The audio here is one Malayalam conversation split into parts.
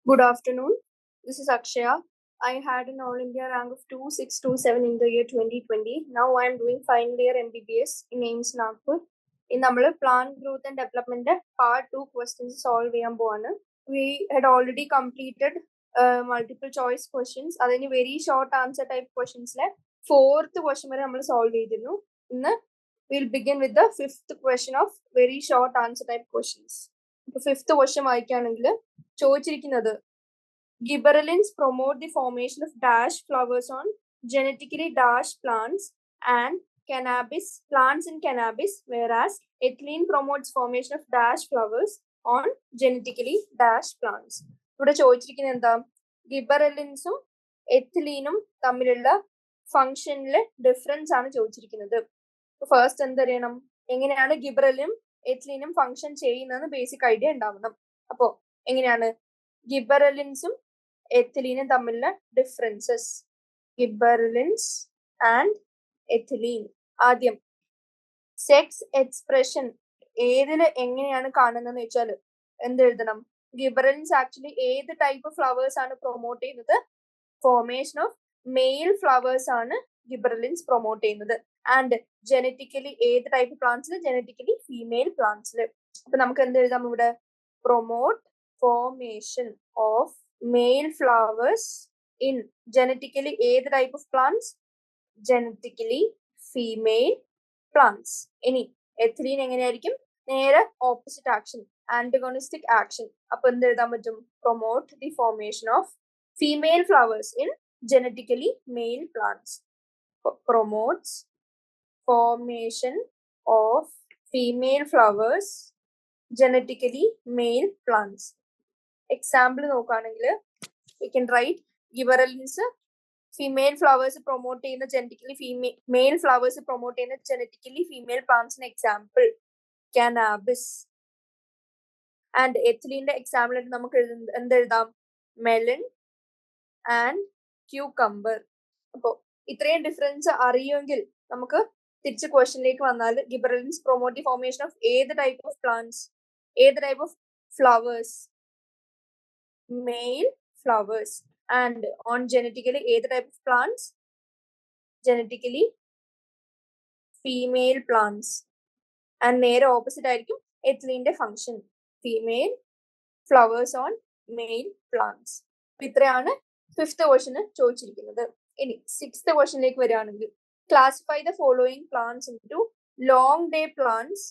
Good afternoon. This is Akshaya. I had an All India rank of 2627 in the year 2020. Now I am doing final year MBBS in AIMS Nagpur. In our plant growth and development part 2 questions solve cheyan. We had already completed multiple choice questions. That is very short answer type questions. Fourth question we solve cheyidinu. We'll begin with the fifth question of very short answer type questions. The fifth question വായിക്കുകയാണെങ്കിൽ ചോദിച്ചിരിക്കുന്നത് gibberellins promote the formation of dash flowers on genetically dash plants and cannabis plants in cannabis, whereas ethylene promotes formation of dash flowers on genetically dash plants. ഇവിടെ ചോദിച്ചിരിക്കുന്നത് എന്താ ഗിബറലിൻസും എഥിലീനും തമ്മിലുള്ള ഫംഗ്ഷനിലെ ഡിഫറൻസ് ആണ് ചോദിച്ചിരിക്കുന്നത്. ഫസ്റ്റ് എന്തറിയണം, എങ്ങനെയാണ് ഗിബറലിനും എഥിലീനും ഫംഗ്ഷൻ ചെയ്യുന്നതെന്ന് ബേസിക് ഐഡിയ ഉണ്ടാവണം. അപ്പോ എങ്ങനെയാണ് ഗിബറലിൻസും എഥിലീനും തമ്മിലുള്ള ഡിഫറൻസസ്? Gibberellins and ethylene. ആദ്യം സെക്സ് എക്സ്പ്രഷൻ ഏതില് എങ്ങനെയാണ് കാണുന്നതെന്ന് വെച്ചാൽ എന്തെഴുതണം? ഗിബറലിൻസ് ആക്ച്വലി ഏത് ടൈപ്പ് ഫ്ലവേഴ്സ് ആണ് പ്രൊമോട്ട് ചെയ്യുന്നത്? ഫോർമേഷൻ ഓഫ് മെയിൽ ഫ്ലവേഴ്സ് ആണ് ഗിബറലിൻസ് പ്രൊമോട്ട് ചെയ്യുന്നത്. ആൻഡ് ജനറ്റിക്കലി ഏത് ടൈപ്പ് പ്ലാന്റ്സിൽ? ജനറ്റിക്കലി ഫീമെയിൽ പ്ലാന്റ്സിൽ. അപ്പൊ നമുക്ക് എന്ത് എഴുതാം ഇവിടെ? Promote formation of male flowers in genetically ഏത് type of plants? Genetically female plants. ഇനി എഥിലീൻ എങ്ങനെയായിരിക്കും? നേരെ ഓപ്പോസിറ്റ് ആക്ഷൻ, ആന്റഗോണിസ്റ്റിക് ആക്ഷൻ. അപ്പൊ എന്ത് എഴുതാൻ പറ്റും? Promote the formation of female flowers in genetically male plants. Promotes formation of female flowers genetically male plants. Example നോക്കുകയാണെങ്കിൽ we can write gibberellins female flowers promote ചെയ്യുന്ന ജനറ്റിക്കലി മെയിൽ ഫ്ലവേഴ്സ് പ്രൊമോട്ട് ചെയ്യുന്ന ജനറ്റിക്കലി ഫീമെയിൽ പ്ലാന്റ്സിന് എക്സാമ്പിൾ കാനാബിസ്. ആൻഡ് എഥിലീന്റെ എക്സാമ്പിൾ ആയിട്ട് നമുക്ക് എന്തെഴുതാം? Melon and ക്യൂക്കംബർ. അപ്പോ ഇത്രയും ഡിഫറൻസ് അറിയുമെങ്കിൽ നമുക്ക് തിരിച്ച് ക്വസ്റ്റ്യനിലേക്ക് വന്നാൽ ഗിബറലിൻസ് പ്രൊമോട്ട് ദി ഫോർമേഷൻ ഓഫ് ഏത് ടൈപ്പ് ഓഫ് പ്ലാന്റ്സ്, ഏത് type of flowers? Male flowers. And on genetically ഏത് type of plants? Genetically female plants. And നേരെ ഓപ്പോസിറ്റ് ആയിരിക്കും എഥിലീന്റെ function, female flowers on male plants. ഇത്രയാണ് ഫിഫ്ത്ത് ക്വസ്റ്റ്യന് ചോദിച്ചിരിക്കുന്നത്. ഇനി സിക്സ്ത് ക്വസ്റ്റ്യനിലേക്ക് വരികയാണെങ്കിൽ classify the following plants into long day plants,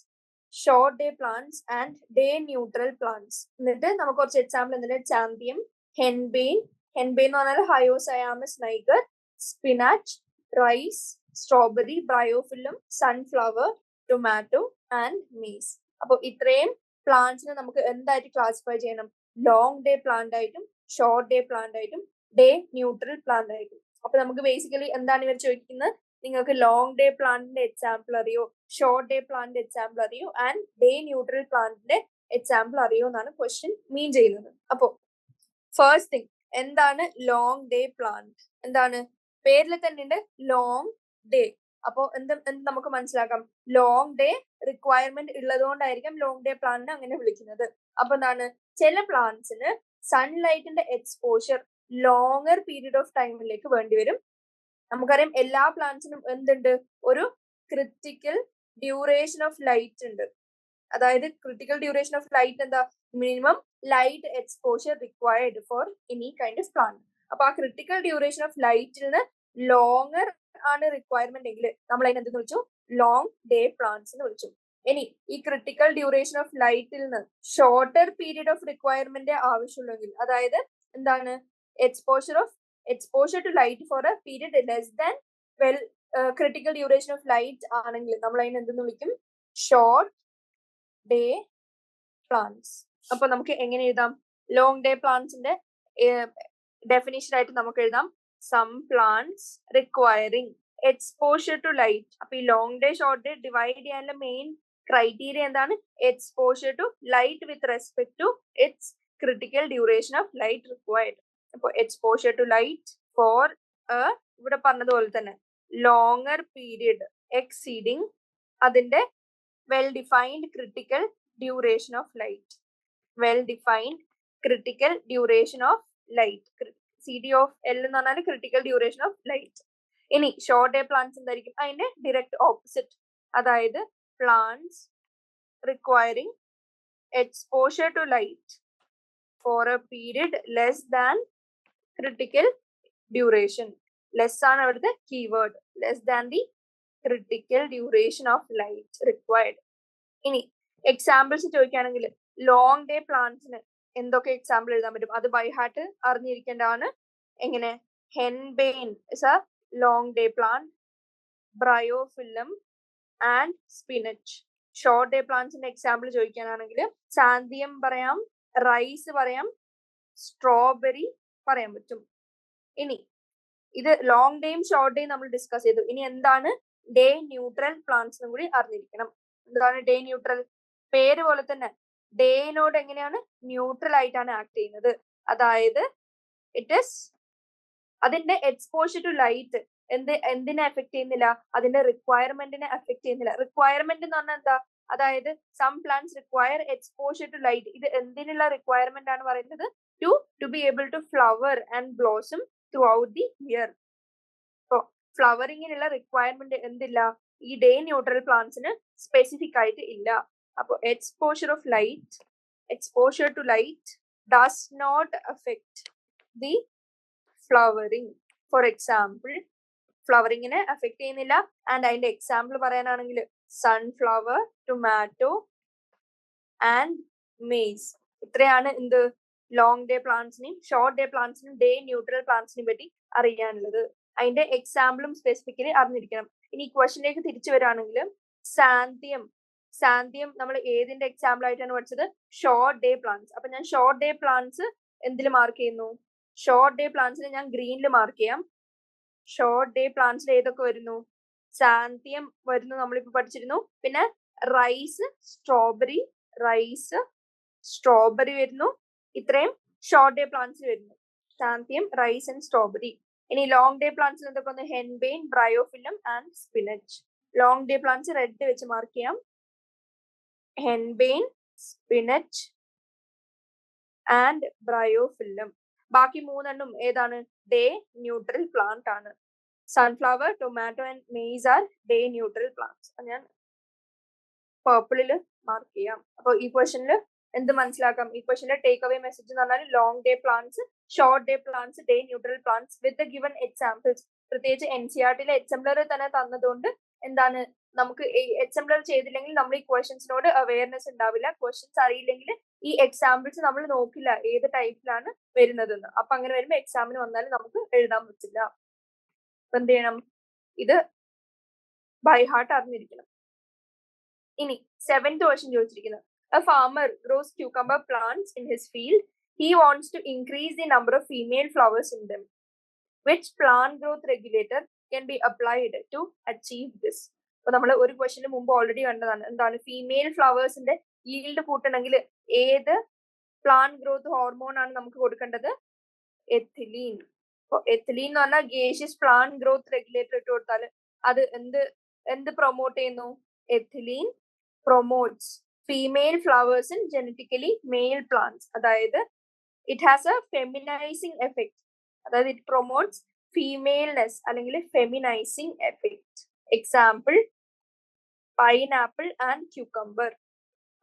short day plants and day neutral plants. എന്നിട്ട് നമുക്ക് കുറച്ച് എക്സാമ്പിൾ എന്തിനാ? ചാമ്പിയം, ഹെൻബെയിൻ എന്ന് പറഞ്ഞാൽ hyoscyamus niger, spinach, rice, strawberry, bryophyllum, sunflower, tomato and maize. അപ്പൊ ഇത്രയും പ്ലാന്റ്സിനെ നമുക്ക് എന്തായിട്ട് ക്ലാസിഫൈ ചെയ്യണം? ലോങ് ഡേ പ്ലാന്റ് ആയിട്ടും ഷോർട്ട് ഡേ പ്ലാന്റ് ആയിട്ടും ഡേ ന്യൂട്രൽ പ്ലാന്റ് ആയിട്ടും. അപ്പൊ നമുക്ക് ബേസിക്കലി എന്താണ് ഇവർ ചോദിക്കുന്നത്? നിങ്ങൾക്ക് ലോങ് ഡേ പ്ലാന്റിന്റെ എക്സാമ്പിൾ അറിയോ, ഷോർട്ട് ഡേ പ്ലാന്റിന്റെ എക്സാമ്പിൾ അറിയോ, ആൻഡ് ഡേ ന്യൂട്രൽ പ്ലാന്റിന്റെ എക്സാമ്പിൾ അറിയോ എന്നാണ് ക്വസ്റ്റ്യൻ മീൻ ചെയ്യുന്നത്. അപ്പോ ഫസ്റ്റ് തിങ്, എന്താണ് ലോങ് ഡേ പ്ലാന്റ്? എന്താണ്? പേരിൽ തന്നെ ഉണ്ട് ലോങ് ഡേ. അപ്പോ എന്ത് നമുക്ക് മനസ്സിലാക്കാം? ലോങ് ഡേ റിക്വയർമെന്റ് ഉള്ളതുകൊണ്ടായിരിക്കും ലോങ് ഡേ പ്ലാന്റിനെ അങ്ങനെ വിളിക്കുന്നത്. അപ്പൊ എന്താണ്? ചില പ്ലാന്റ്സിന് സൺലൈറ്റിന്റെ എക്സ്പോഷർ ലോങ്ങർ പീരീഡ് ഓഫ് ടൈമിലേക്ക് വേണ്ടി വരും. നമുക്കറിയാം എല്ലാ പ്ലാന്റ്സിനും എന്തുണ്ട്? ഒരു ക്രിട്ടിക്കൽ ഡ്യൂറേഷൻ ഓഫ് ലൈറ്റ് ഉണ്ട്. അതായത് ക്രിട്ടിക്കൽ ഡ്യൂറേഷൻ ഓഫ് ലൈറ്റ് എന്താ? Minimum light exposure required for any kind of plant. അപ്പൊ ആ ക്രിട്ടിക്കൽ ഡ്യൂറേഷൻ ഓഫ് ലൈറ്റിന് ലോങ്ങർ ആണ് റിക്വയർമെന്റ് എങ്കിൽ നമ്മൾ അതിനെ എന്തെന്ന് വിളിച്ചു? ലോങ് ഡേ പ്ലാന്റ്സ് എന്ന് വിളിച്ചു. ഇനി ഈ ക്രിട്ടിക്കൽ ഡ്യൂറേഷൻ ഓഫ് ലൈറ്റിൽ നിന്ന് ഷോർട്ടർ പീരീഡ് ഓഫ് റിക്വയർമെന്റ് ആവശ്യമുള്ളെങ്കിൽ, അതായത് എന്താണ്? exposure to light for a period less than critical duration of light ആണെങ്കിൽ നമ്മൾ അതിനെ എന്തെന്ന് വിളിക്കും? Short day plants. അപ്പൊ നമുക്ക് എങ്ങനെ എഴുതാം? ലോങ് ഡേ പ്ലാന്റ്സിന്റെ ഡെഫിനിഷൻ ആയിട്ട് നമുക്ക് എഴുതാം some plants requiring exposure to light. അപ്പൊ ഈ long day short day divide ചെയ്യാനുള്ള മെയിൻ ക്രൈറ്റീരിയ എന്താണ്? Exposure to light with respect to its critical duration of light required. അപ്പൊ എക്സ്പോഷർ ടു ലൈറ്റ് ഫോർ ഇവിടെ പറഞ്ഞതുപോലെ തന്നെ ലോങ്ങർ പീരിയഡ് എക്സീഡിങ് അതിന്റെ well defined critical duration of light. Well defined critical duration of light. CD of L എന്ന് പറഞ്ഞാൽ ക്രിട്ടിക്കൽ ഡ്യൂറേഷൻ ഓഫ് ലൈറ്റ്. ഇനി ഷോർട്ട് ഡേ പ്ലാന്റ്സ് എന്തായിരിക്കും? അതിന്റെ ഡിറക്റ്റ് ഓപ്പോസിറ്റ്, അതായത് plants requiring exposure to light for a period less than critical duration. Less ആണ് അവിടുത്തെ keyword. Less than the critical duration of light required. ഇനി എക്സാമ്പിൾസ് ചോദിക്കുകയാണെങ്കിൽ ലോങ് ഡേ പ്ലാന്റ്സിന് എന്തൊക്കെ എക്സാമ്പിൾ എഴുതാൻ പറ്റും? അത് ബൈ ഹാർട്ട് അറിഞ്ഞിരിക്കേണ്ടതാണ്. എങ്ങനെ? Henbane is a long day plant, bryophyllum and spinach. Short day പ്ലാന്റ്സിന്റെ എക്സാമ്പിൾ ചോദിക്കാനാണെങ്കിൽ സാന്തിയം പറയാം, റൈസ് പറയാം, സ്ട്രോബെറി പറയാൻ പറ്റും. ഇനി ഇത് ലോങ് ഡേയും ഷോർട്ട് ഡേയും നമ്മൾ ഡിസ്കസ് ചെയ്തു. ഇനി എന്താണ് ഡേ ന്യൂട്രൽ പ്ലാന്റ്സിനും കൂടി അറിഞ്ഞിരിക്കണം. എന്താണ് ഡേ ന്യൂട്രൽ? പേര് പോലെ തന്നെ ഡേനോട് എങ്ങനെയാണ് ന്യൂട്രൽ ആയിട്ടാണ് ആക്ട് ചെയ്യുന്നത്. അതായത് ഇറ്റ് ഇസ് അതിന്റെ എക്സ്പോഷർ ടു ലൈറ്റ് എന്തിനെ എഫക്ട് ചെയ്യുന്നില്ല? അതിന്റെ റിക്വയർമെന്റിനെ എഫക്ട് ചെയ്യുന്നില്ല. റിക്വയർമെന്റ് എന്ന് പറഞ്ഞാൽ എന്താ? അതായത് some plants require exposure to light. ഇത് എന്തിനുള്ള റിക്വയർമെന്റ് ആണ് പറയുന്നത്? To be able to flower and blossom throughout the year. So ഫ്ലവറിങ്ങിനുള്ള റിക്വയർമെന്റ് എന്തില്ല? ഈ ഡേ ന്യൂട്രൽ പ്ലാന്റ്സിന് സ്പെസിഫിക് ആയിട്ട് ഇല്ല. അപ്പോൾ exposure to light does not affect the flowering. For example ഫ്ലവറിങ്ങിനെ അഫക്ട് ചെയ്യുന്നില്ല. ആൻഡ് അതിന്റെ എക്സാമ്പിൾ പറയാനാണെങ്കിൽ സൺഫ്ലവർ, ടൊമാറ്റോ ആൻഡ് മെയ്സ്. ഇത്രയാണ് എന്ത് ലോങ് ഡേ പ്ലാന്റ്സിനെയും ഷോർട്ട് ഡേ പ്ലാന്റ്സിനും ഡേ ന്യൂട്രൽ പ്ലാന്റ്സിനെയും പറ്റി അറിയാനുള്ളത്. അതിന്റെ എക്സാമ്പിളും സ്പെസിഫിക്കലി അറിഞ്ഞിരിക്കണം. ഇനി ക്വസ്റ്റ്യനിലേക്ക് തിരിച്ചു വരികയാണെങ്കിൽ സാന്തിയം നമ്മൾ ഏതിന്റെ എക്സാമ്പിൾ ആയിട്ടാണ് പഠിച്ചത്? Short day plants. അപ്പൊ ഞാൻ ഷോർട്ട് ഡേ പ്ലാന്റ്സ് എന്തിൽ മാർക്ക് ചെയ്യുന്നു? ഷോർട്ട് ഡേ പ്ലാന്റ്സിനെ ഞാൻ ഗ്രീനിൽ മാർക്ക് ചെയ്യാം. ഷോർട്ട് ഡേ പ്ലാന്റ്സിൽ ഏതൊക്കെ വരുന്നു? സാന്തിയം വരുന്നു, നമ്മളിപ്പോ പഠിച്ചിരുന്നു. പിന്നെ റൈസ്, സ്ട്രോബെറി വരുന്നു. ഇത്രയും ഷോർട്ട് ഡേ പ്ലാന്റ്സ് വരുന്നു. Xanthium, rice and strawberry. ഇനി ലോങ് ഡേ പ്ലാന്റ്സിൽ എന്തൊക്കെ വന്നു? Henbane, bryophyllum and spinach. Long day plants red വെച്ച് മാർക്ക് ചെയ്യാം. Henbane, spinach and bryophyllum. ബാക്കി മൂന്നെണ്ണം ഏതാണ്? ഡേ ന്യൂട്രൽ പ്ലാന്റ് ആണ്. Sunflower, tomato and maize are day neutral plants. ഞാൻ പർപ്പിളില് മാർക്ക് ചെയ്യാം. അപ്പൊ ഈ ക്വസ്റ്റനിൽ എന്ത് മനസ്സിലാക്കാം? ഈ ക്വസ്റ്റനിലെ ടേക്ക് അവേ മെസ്സേജ് എന്ന് പറഞ്ഞാൽ long day plants, short day plants, day neutral plants with the given examples. പ്രത്യേകിച്ച് NCERT എക്സാംപ്ലർ തന്നെ തന്നതുകൊണ്ട് എന്താണ് നമുക്ക് എക്സാംപ്ലർ ചെയ്തില്ലെങ്കിൽ നമ്മൾ ഈ ക്വസ്റ്റ്യൻസിനോട് അവയർനെസ് ഉണ്ടാവില്ല. ക്വസ്റ്റ്യൻസ് അറിയില്ലെങ്കിൽ ഈ എക്സാമ്പിൾസ് നമ്മൾ നോക്കില്ല ഏത് ടൈപ്പിലാണ് വരുന്നതെന്ന്. അപ്പൊ അങ്ങനെ വരുമ്പോൾ എക്സാമിന് വന്നാൽ നമുക്ക് എഴുതാൻ പറ്റില്ല. അപ്പൊ എന്ത് ചെയ്യണം? ഇത് ബൈ ഹാർട്ട് അറിഞ്ഞിരിക്കണം. ഇനി 7th ക്വസ്റ്റ്യൻ ചോദിച്ചിരിക്കുന്നത്, a farmer grows cucumber plants in his field. He wants to increase the number of female flowers in them. Which plant growth regulator can be applied to achieve this? അപ്പൊ നമ്മൾ ഒരു ക്വസ്റ്റ്യന് മുമ്പ് ഓൾറെഡി കണ്ടതാണ്. എന്താണ്? ഫീമെയിൽ ഫ്ലവേഴ്സിന്റെ ഈൽഡ് കൂട്ടണമെങ്കിൽ ഏത് പ്ലാന്റ് ഗ്രോത്ത് ഹോർമോൺ ആണ് നമുക്ക് കൊടുക്കേണ്ടത്? എഥിലീൻ. അപ്പൊ എഥിലീൻ എന്ന് പറഞ്ഞാൽ ഗേഷ്യസ് പ്ലാന്റ് ഗ്രോത്ത് റെഗുലേറ്റർ ഇട്ട് കൊടുത്താൽ അത് എന്ത് പ്രൊമോട്ട് ചെയ്യുന്നു? Ethylene promotes female flowers in genetically male plants. അതായത് it has a feminising effect. അതായത് ഇറ്റ് പ്രൊമോട്ട്സ് ഫീമെയിൽനെസ് അല്ലെങ്കിൽ feminising effect. Example pineapple and cucumber.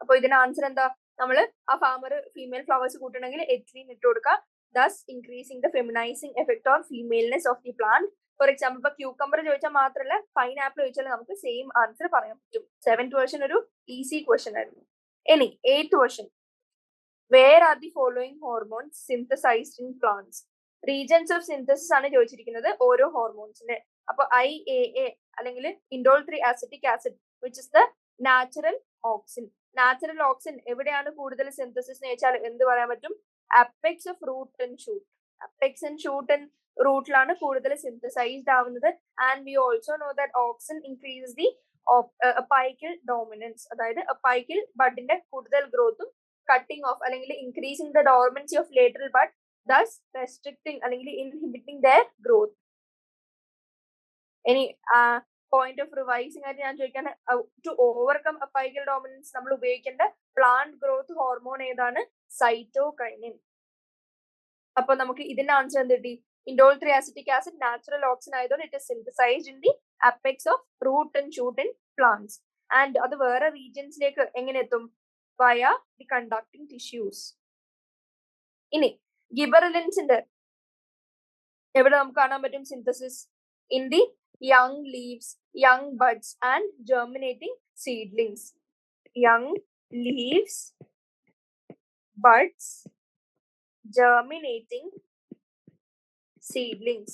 അപ്പൊ ഇതിന് ആൻസർ എന്താ? നമ്മൾ ആ ഫാമർ ഫീമെയിൽ ഫ്ലവേഴ്സ് കൂട്ടണമെങ്കിൽ എഥിലീൻ ഇട്ട് കൊടുക്കുക. thus increasing the feminizing effect or femaleness of the plant. For example ഇപ്പൊ ക്യൂക്കംബർ ചോദിച്ചാൽ മാത്രമല്ല പൈനാപ്പിൾ ചോദിച്ചാൽ നമുക്ക് സെയിം ആൻസർ പറയാൻ പറ്റും. 7th ക്വസ്റ്റ്യൻ ഒരു ഈസി ക്വസ്റ്റ്യൻ ആയിരുന്നു. ഇനി 8th question, where are the following hormones synthesised in plants? Regions of synthesis ആണ് ചോദിച്ചിരിക്കുന്നത് ഓരോ ഹോർമോൺസിന്റെ. അപ്പൊ IAA അല്ലെങ്കിൽ indole 3 acetic acid which is the natural auxin. Natural auxin എവിടെയാണ് കൂടുതൽ സിന്തസിസ് എന്ന് ചോദിച്ചാൽ എന്ത് പറയാൻ പറ്റും? Apex of root and shoot. Apex and shoot and റൂട്ടിലാണ് കൂടുതൽ സിന്തസൈസ്ഡ് ആവുന്നത്. And we also know that auxin increases the apical dominance. അതായത് അപ്പൈക്കൽ ബഡിന്റെ കൂടുതൽ ഗ്രോത്തും കട്ടിംഗ് ഓഫ് അല്ലെങ്കിൽ increasing the dormancy of lateral bud, thus restricting അല്ലെങ്കിൽ ഇൻഹിബിറ്റിംഗ് ദയർ ഗ്രോത്ത്. ഇനി പോയിന്റ് ഓഫ് റിവൈസിംഗ് ആയിട്ട് ഞാൻ ചോദിക്കാൻ, ടു ഓവർകം അപ്പൈക്കൽ ഡോമിനൻസ് നമ്മൾ ഉപയോഗിക്കേണ്ട പ്ലാന്റ് ഗ്രോത്ത് ഹോർമോൺ ഏതാണ്? സൈറ്റോകൈനിൻ. അപ്പൊ നമുക്ക് ഇതിന്റെ ആൻസർ എന്ത് കിട്ടി? Indole 3 acetic acid natural auxin ആയതുകൊണ്ട് it is synthesised in the apex of root and shoot in plants. And അത് വേറെ റീജിയൻസിലേക്ക് എങ്ങനെ എത്തും? വയ ദി കണ്ടക്ടിങ് ടിഷ്യൂസ്. ഇനി ഗിബറലിൻസിന്റെ എവിടെ നമുക്ക് കാണാൻ പറ്റും synthesis? In the young leaves, young buds and germinating seedlings. Young leaves, buds, germinating seedlings.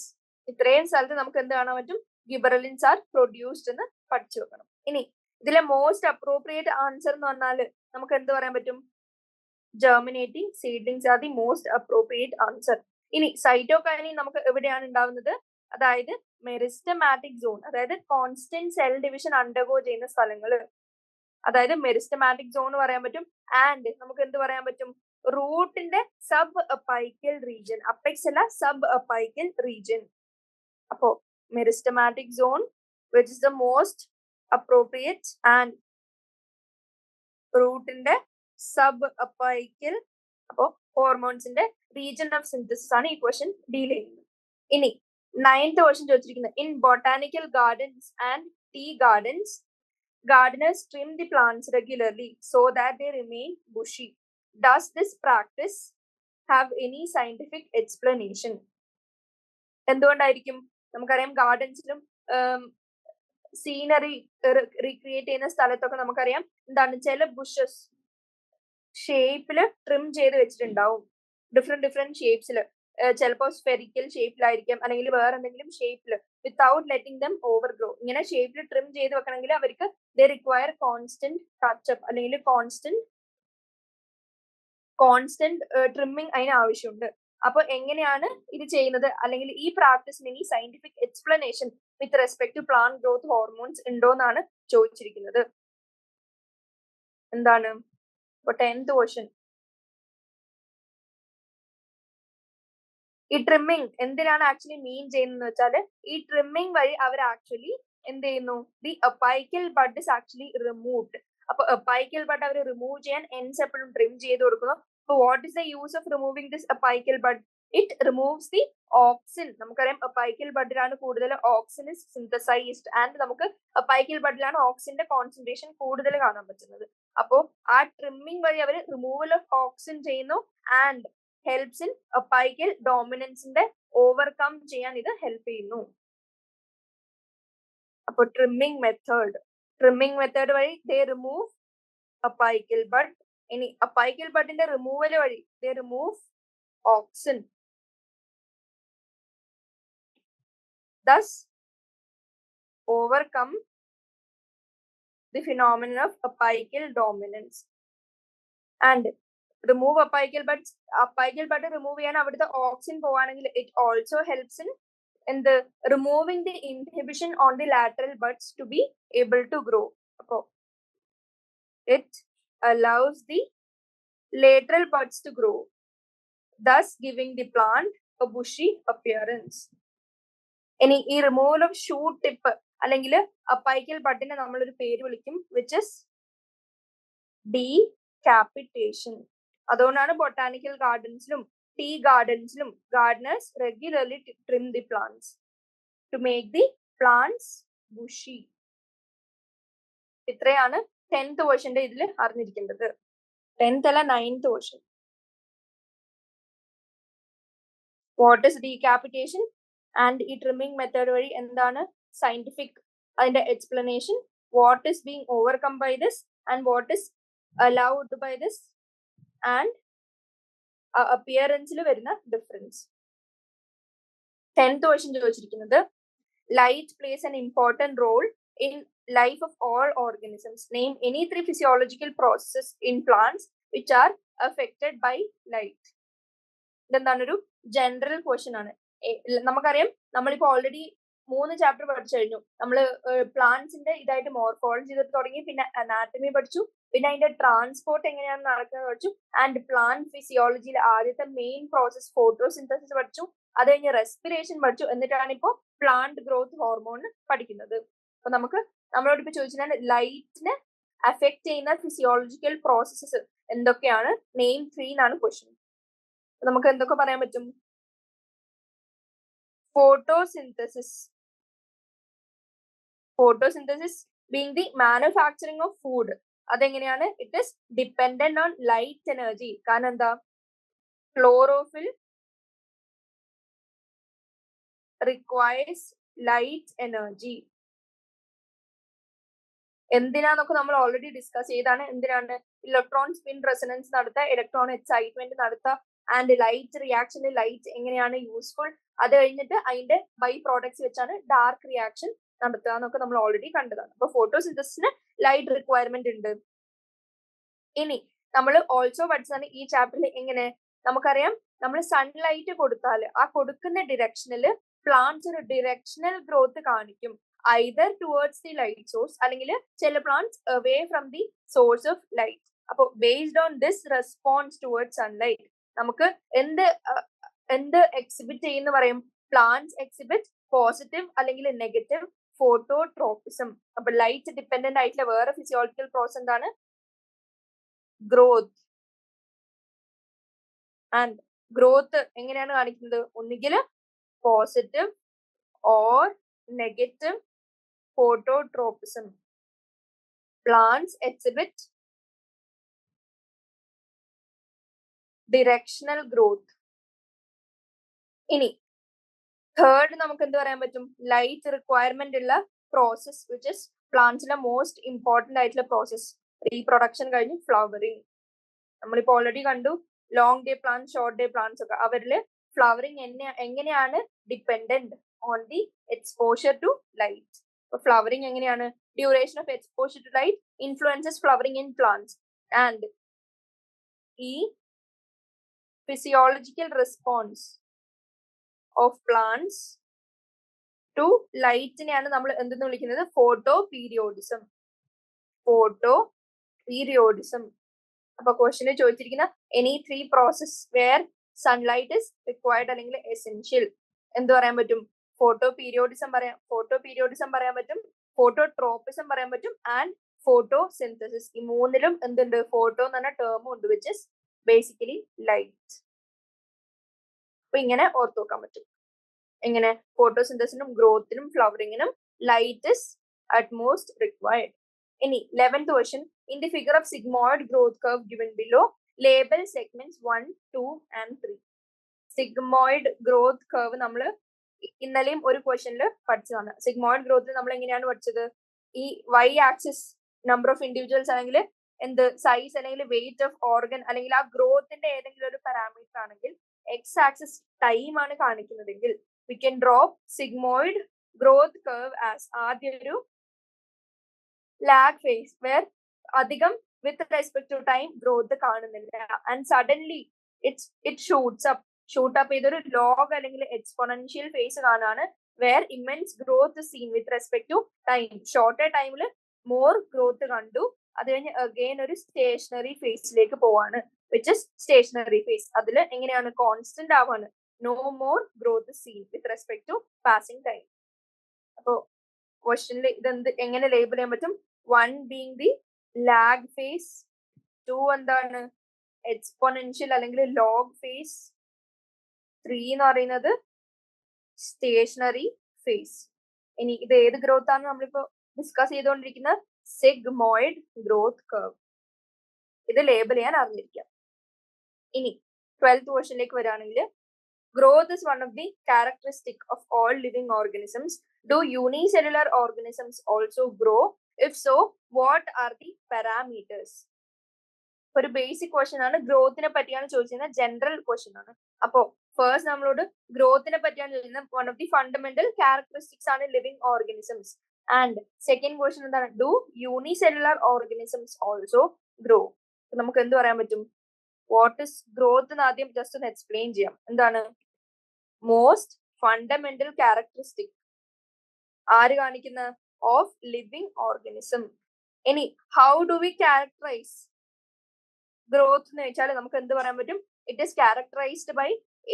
ഇത്രയും സ്ഥലത്ത് നമുക്ക് എന്ത് കാണാൻ പറ്റും? ഗിബറലിൻസ് ആർ പ്രൊഡ്യൂസ്ഡ് എന്ന് പഠിച്ചു വെക്കണം. ഇനി ഇതിലെ മോസ്റ്റ് അപ്രോപ്രിയേറ്റ് ആൻസർ എന്ന് പറഞ്ഞാൽ നമുക്ക് എന്ത് പറയാൻ പറ്റും? Germinating seedlings are the most appropriate answer. ഇനി സൈറ്റോകൈനിൻ നമുക്ക് എവിടെയാണ് ഉണ്ടാവുന്നത്? അതായത് മെറിസ്റ്റമാറ്റിക് സോൺ, അതായത് കോൺസ്റ്റന്റ് സെൽ ഡിവിഷൻ അണ്ടർഗോ ചെയ്യുന്ന സ്ഥലങ്ങൾ, അതായത് മെറിസ്റ്റമാറ്റിക് സോൺ പറയാൻ പറ്റും. ആൻഡ് നമുക്ക് എന്ത് പറയാൻ പറ്റും? റൂട്ടിന്റെ സബ് അപ്പൈക്കൽ റീജിയൻ, അപ്പെക്സ് അല്ല സബ് അപ്പൈക്കൽ റീജിയൻ. അപ്പോ meristematic zone which is the most appropriate and റൂട്ടിന്റെ സബ് അപ്പൈക്കൽ. അപ്പോ ഹോർമോൺസിന്റെ റീജിയൻ ഓഫ് സിന്തസിസ് ആണ് ഈ ക്വസ്റ്റ്യൻ ഡീൽ ചെയ്യുന്നത്. ഇനി 9th ക്വസ്റ്റ്യൻ ചോദിച്ചിരിക്കുന്നത്, in botanical gardens and tea gardens gardeners trim the plants regularly so that they remain bushy. Does this practice have any scientific explanation? എന്തുകൊണ്ടായിരിക്കും? നമുക്കറിയാം ഗാർഡൻസിലും സീനറി റീക്രിയേറ്റ് ചെയ്യുന്ന സ്ഥലത്തൊക്കെ നമുക്കറിയാം എന്താണ്, ചില ബുഷസ് ഷേപ്പില് ട്രിം ചെയ്ത് വെച്ചിട്ടുണ്ടാവും, ഡിഫറെന്റ് ഷേപ്സിൽ. ചിലപ്പോൾ സ്ഫെറിക്കൽ ഷേപ്പിലായിരിക്കാം, അല്ലെങ്കിൽ വേറെ എന്തെങ്കിലും ഷേപ്പിൽ, without letting dum over grow. ഇങ്ങനെ ഷേപ്പിൽ ട്രിം ചെയ്ത് വെക്കണമെങ്കിൽ അവർക്ക് ദേ റിക്വയർ കോൺസ്റ്റന്റ് ടച്ചപ്പ് അല്ലെങ്കിൽ കോൺസ്റ്റന്റ് ട്രിമ്മിങ് അതിന് ആവശ്യമുണ്ട്. അപ്പൊ എങ്ങനെയാണ് ഇത് ചെയ്യുന്നത്, അല്ലെങ്കിൽ ഈ പ്രാക്ടീസിന് ഇനി scientific explanation with respect to plant growth hormones ഉണ്ടോന്നാണ് ചോദിച്ചിരിക്കുന്നത്. എന്താണ്? ഇപ്പൊ 10th ക്വസ്റ്റ്യൻ, ഈ ട്രിമ്മിങ് എന്തിനാണ് ആക്ച്വലി മീൻ ചെയ്യുന്നത് വെച്ചാല്, ഈ ട്രിമ്മിങ് വഴി അവർ ആക്ച്വലി എന്ത് ചെയ്യുന്നു? The apical bud is actually removed. അപ്പൊ അപ്പൈക്കൽ ബഡ് അവർ റിമൂവ് ചെയ്യാൻ എൻസ് എപ്പോഴും ട്രിം ചെയ്ത് കൊടുക്കുന്നു. അപ്പൊ what is the use of removing this apical bud? It removes the auxin. നമുക്കറിയാം അപ്പൈക്കൽ ബഡിലാണ് കൂടുതൽ ഓക്സിൻ ഇസ് സിന്തസൈസ്ഡ്, ആൻഡ് നമുക്ക് അപ്പൈക്കൽ ബഡിലാണ് ഓക്സിന്റെ കോൺസെൻട്രേഷൻ കൂടുതൽ കാണാൻ പറ്റുന്നത്. അപ്പോ ആ ട്രിമ്മിങ് വഴി അവർ റിമൂവൽ ഓഫ് ഓക്സിൻ ചെയ്യുന്നു and helps in apical dominance ന്റെ ഓവർകം ചെയ്യാൻ ഇത് ഹെൽപ്പ് ചെയ്യുന്നു. അപ്പൊ ട്രിമ്മിങ് മെത്തേഡ് വഴി they remove apical bud. ഇനി apical budന്റെ റിമൂവൽ വഴി they remove auxin, thus overcome the phenomenon of apical dominance. And remove apical bud remove ചെയ്യാൻ അവിടുത്തെ ഓക്സിൻ പോവാണെങ്കിൽ it also helps in the removing the inhibition on the lateral buds to be able to grow. അപ്പോ it allows the lateral buds to grow, thus giving the plant a bushy appearance. ഇനി ഈ റിമൂവൽ ഓഫ് ഷൂട്ട് ടിപ്പ് അല്ലെങ്കിൽ അപ്പൈക്കൽ ബഡിനെ നമ്മളൊരു പേര് വിളിക്കും, which is decapitation. അതുകൊണ്ടാണ് ബൊട്ടാനിക്കൽ ഗാർഡൻസിലും ടീ ഗാർഡൻസിലും gardeners regularly trim the plants to make the plants bushy. ഇത്രയാണ് 10th ക്വസ്റ്റ്യന്റെ ഇതിൽ അറിഞ്ഞിരിക്കേണ്ടത്. 10th അല്ല 9th ക്വസ്റ്റ്യൻ. വാട്ട് ഇസ് ഡീകാപ്പിറ്റേഷൻ ആൻഡ് ഈ ട്രിമ്മിങ് മെത്തേഡ് വഴി എന്താണ് സയന്റിഫിക് അതിന്റെ explanation, what is being overcome by this and what is allowed by this, and അപ്പിയറൻസിൽ വരുന്ന ഡിഫറൻസ്. 10th ക്വസ്റ്റ്യൻ ചോദിച്ചിരിക്കുന്നത്, light plays an important role in life of all organisms. Name any 3 physiological processes in plants which are affected by light. ഇതെന്താണ്? ഒരു ജനറൽ ക്വസ്റ്റ്യൻ ആണ്. നമുക്കറിയാം നമ്മളിപ്പോ ഓൾറെഡി 3 ചാപ്റ്റർ പഠിച്ചു കഴിഞ്ഞു. നമ്മള് പ്ലാന്റ്സിന്റെ ഇതായിട്ട് മോർഫോളജി ചെയ്തിട്ട് തുടങ്ങി, പിന്നെ അനാറ്റമി പഠിച്ചു, പിന്നെ അതിന്റെ ട്രാൻസ്പോർട്ട് എങ്ങനെയാണ് നടക്കുന്നത് പഠിച്ചു, ആൻഡ് പ്ലാന്റ് ഫിസിയോളജിയിൽ ആദ്യത്തെ മെയിൻ പ്രോസസ് ഫോട്ടോസിന്തസിസ് പഠിച്ചു, അത് കഴിഞ്ഞ് റെസ്പിറേഷൻ പഠിച്ചു, എന്നിട്ടാണ് ഇപ്പോൾ പ്ലാന്റ് ഗ്രോത്ത് ഹോർമോൺ പഠിക്കുന്നത്. അപ്പൊ നമ്മളോട് ഇപ്പൊ ചോദിച്ചാൽ ലൈറ്റിനെ അഫക്ട് ചെയ്യുന്ന ഫിസിയോളജിക്കൽ പ്രോസസ്സസ് എന്തൊക്കെയാണ്? നെയിം 3 എന്നാണ് ക്വസ്റ്റ്യൻ. നമുക്ക് എന്തൊക്കെ പറയാൻ പറ്റും? Photosynthesis being the manufacturing of food. അതെങ്ങനെയാണ്? It is dependent on light energy. കാരണം എന്താ? Chlorophyll requires light energy. എന്തിനാന്നൊക്കെ നമ്മൾ ഓൾറെഡി ഡിസ്കസ് ചെയ്താണ്. എന്തിനാണ്? ഇലക്ട്രോൺ സ്പിൻ റെസൊണൻസ് നടത്തുക, ഇലക്ട്രോൺ എക്സൈറ്റ്മെന്റ് നടത്തുക, ആൻഡ് ലൈറ്റ് റിയാക്ഷനിൽ ലൈറ്റ് എങ്ങനെയാണ് യൂസ്ഫുൾ. അത് കഴിഞ്ഞിട്ട് അതിന്റെ ബൈ പ്രോഡക്ട്സ് വെച്ചാണ് ഡാർക്ക് റിയാക്ഷൻ നടത്തുക എന്നൊക്കെ നമ്മൾ ഓൾറെഡി കണ്ടതാണ്. അപ്പൊ ഫോട്ടോസിന്തസിന് ലൈറ്റ് റിക്വയർമെന്റ് ഉണ്ട്. ഇനി നമ്മൾ ഓൾസോ പഠിച്ചതാണ് ഈ ചാപ്റ്ററിൽ. എങ്ങനെ? നമുക്കറിയാം, നമ്മൾ സൺലൈറ്റ് കൊടുത്താൽ ആ കൊടുക്കുന്ന ഡിറക്ഷനിൽ പ്ലാന്റ്സ് ഒരു ഡിറക്ഷണൽ ഗ്രോത്ത് കാണിക്കും. Either towards the light source, അല്ലെങ്കിൽ ചില plants away from the source of light. അപ്പൊ based on this response towards sunlight നമുക്ക് എന്ത് എക്സിബിറ്റ് ചെയ്യുന്ന പറയും? പ്ലാന്റ്സ് എക്സിബിറ്റ് പോസിറ്റീവ് അല്ലെങ്കിൽ നെഗറ്റീവ് ഫോട്ടോട്രോപ്പിസം. അപ്പൊ ലൈറ്റ് ഡിപ്പെൻഡന്റ് ആയിട്ടുള്ള വേറെ ഫിസിയോളജിക്കൽ പ്രോസസ് എന്താണ്? ഗ്രോത്ത്. ആൻഡ് ഗ്രോത്ത് എങ്ങനെയാണ് കാണിക്കുന്നത്? ഒന്നുകിൽ positive or negative phototropism. Plants exhibit directional growth. ഇനി തേർഡ് നമുക്ക് എന്ത് പറയാൻ പറ്റും? ലൈറ്റ് റിക്വയർമെന്റ് ഉള്ള പ്രോസസ് വിച്ച് ഇസ് പ്ലാന്റ്സിലെ മോസ്റ്റ് ഇമ്പോർട്ടന്റ് ആയിട്ടുള്ള പ്രോസസ്. റീപ്രൊഡക്ഷൻ കഴിഞ്ഞ് ഫ്ലവറിങ്. നമ്മളിപ്പോ ഓൾറെഡി കണ്ടു long day plant, short day plants ഒക്കെ. അവരില് ഫ്ലവറിങ് എങ്ങനെയാണ്? Dependent on the exposure to light. അപ്പൊ ഫ്ലവറിങ് എങ്ങനെയാണ്? Duration of exposure to light influences flowering in plants. And ഈ physiological response of plants to ലൈറ്റിനെയാണ് നമ്മൾ എന്തെന്ന് വിളിക്കുന്നത്? Photoperiodism. അപ്പൊ ക്വസ്റ്റ്യനിൽ ചോദിച്ചിരിക്കുന്ന any 3 process where sunlight is required അല്ലെങ്കിൽ എസെൻഷ്യൽ. എന്ത് പറയാൻ പറ്റും? ഫോട്ടോ പീരിയോഡിസം പറയാൻ പറ്റും, ഫോട്ടോട്രോപ്പിസം പറയാൻ പറ്റും, ആൻഡ് ഫോട്ടോസിന്തസിസ്. ഈ മൂന്നിലും എന്തുണ്ട്? ഫോട്ടോ എന്ന് പറഞ്ഞ ടേം ഉണ്ട്, വിച്ച് ഇസ് ബേസിക്കലി ലൈറ്റ്. അപ്പൊ ഇങ്ങനെ ഓർത്ത് വെക്കാൻ പറ്റും. എങ്ങനെ? ഫോട്ടോസിന്തസിനും ഗ്രോത്തിനും ഫ്ലവറിങ്ങിനും light is at most required. ഇനി 11th question. In the figure of sigmoid growth curve given below, label segments 1, 2 and 3. Sigmoid growth curve നമ്മൾ ഇന്നലെയും ഒരു ക്വസ്റ്റനിൽ പഠിച്ചതാണ്. സിഗ്മോയിഡ് ഗ്രോത്ത് നമ്മൾ എങ്ങനെയാണ് പഠിച്ചത്? ഈ y axis number of individuals അല്ലെങ്കിൽ എന്ത് സൈസ് അല്ലെങ്കിൽ വെയിറ്റ് ഓഫ് ഓർഗൻ അല്ലെങ്കിൽ ആ ഗ്രോത്തിന്റെ ഏതെങ്കിലും ഒരു പാരാമീറ്റർ ആണെങ്കിൽ എക്സ് ആക്സിസ് ടൈം ആണ് കാണിക്കുന്നതെങ്കിൽ we can draw sigmoid growth curve as ആദ്യം ഒരു ലാഗ് ഫേസ് വേർ അധികം with respect to time growth കാണുന്നില്ല. And suddenly it shoot up ചെയ്തൊരു ലോഗ് അല്ലെങ്കിൽ എക്സ്പോണൻഷ്യൽ ഫേസ് കാണാണ് where immense growth seen with respect to time. Shorter ടൈമിൽ മോർ ഗ്രോത്ത് കണ്ടു. അത് കഴിഞ്ഞ് അഗെയിൻ ഒരു സ്റ്റേഷനറി ഫേസിലേക്ക് പോവാണ്, വിച്ച് ഇസ് സ്റ്റേഷനറി ഫേസ്. അതിൽ എങ്ങനെയാണ്? കോൺസ്റ്റന്റ് ആവാണ്. No more growth seen with respect to passing time. അപ്പോ ക്വസ്റ്റനിൽ ഇതെന്ത് എങ്ങനെ ലേബിൾ ചെയ്യാൻ പറ്റും? 1 being the lag phase, 2 എന്താണ്? എക്സ്പോണൻഷ്യൽ അല്ലെങ്കിൽ ലോഗ് ഫേസ്, 3 എന്ന് പറയുന്നത് സ്റ്റേഷനറി ഫേസ്. ഇനി ഇത് ഏത് ഗ്രോത്ത് ആണ് നമ്മളിപ്പോ ഡിസ്കസ് ചെയ്തുകൊണ്ടിരിക്കുന്നത്? Sigmoid growth curve. ഇത് ലേബിൾ ചെയ്യാൻ അറിഞ്ഞിരിക്കാം. ഇനി 12th ക്വസ്റ്റനിലേക്ക് വരികയാണെങ്കിൽ, growth is one of the characteristic of all living organisms. Do unicellular organisms also grow? If so, what are the parameters? ഒരു ബേസിക് ക്വസ്റ്റ്യൻ ആണ്. ഗ്രോത്തിനെ പറ്റിയാണ് ചോദിച്ചിരുന്നത്. ജനറൽ ക്വസ്റ്റ്യൻ ആണ്. അപ്പോ ഫസ്റ്റ് നമ്മളോട് ഗ്രോത്തിനെ പറ്റിയാണ് ചോദിക്കുന്നത്. One of the fundamental characteristics ആണ് living organisms. And second question എന്താണ്? Do unicellular organisms also grow? നമുക്ക് എന്ത് പറയാൻ പറ്റും? വാട്ട് ഇസ് ഗ്രോത്ത് എന്ന് ആദ്യം ജസ്റ്റ് ഒന്ന് എക്സ്പ്ലെയിൻ ചെയ്യാം. എന്താണ്? മോസ്റ്റ് ഫണ്ടമെന്റൽ ക്യാരക്ടറിസ്റ്റിക് ആര് കാണിക്കുന്ന? Of living organism. ഇനി how do we characterize growth എന്ന് വെച്ചാൽ നമുക്ക് എന്ത് പറയാൻ പറ്റും? It is characterized by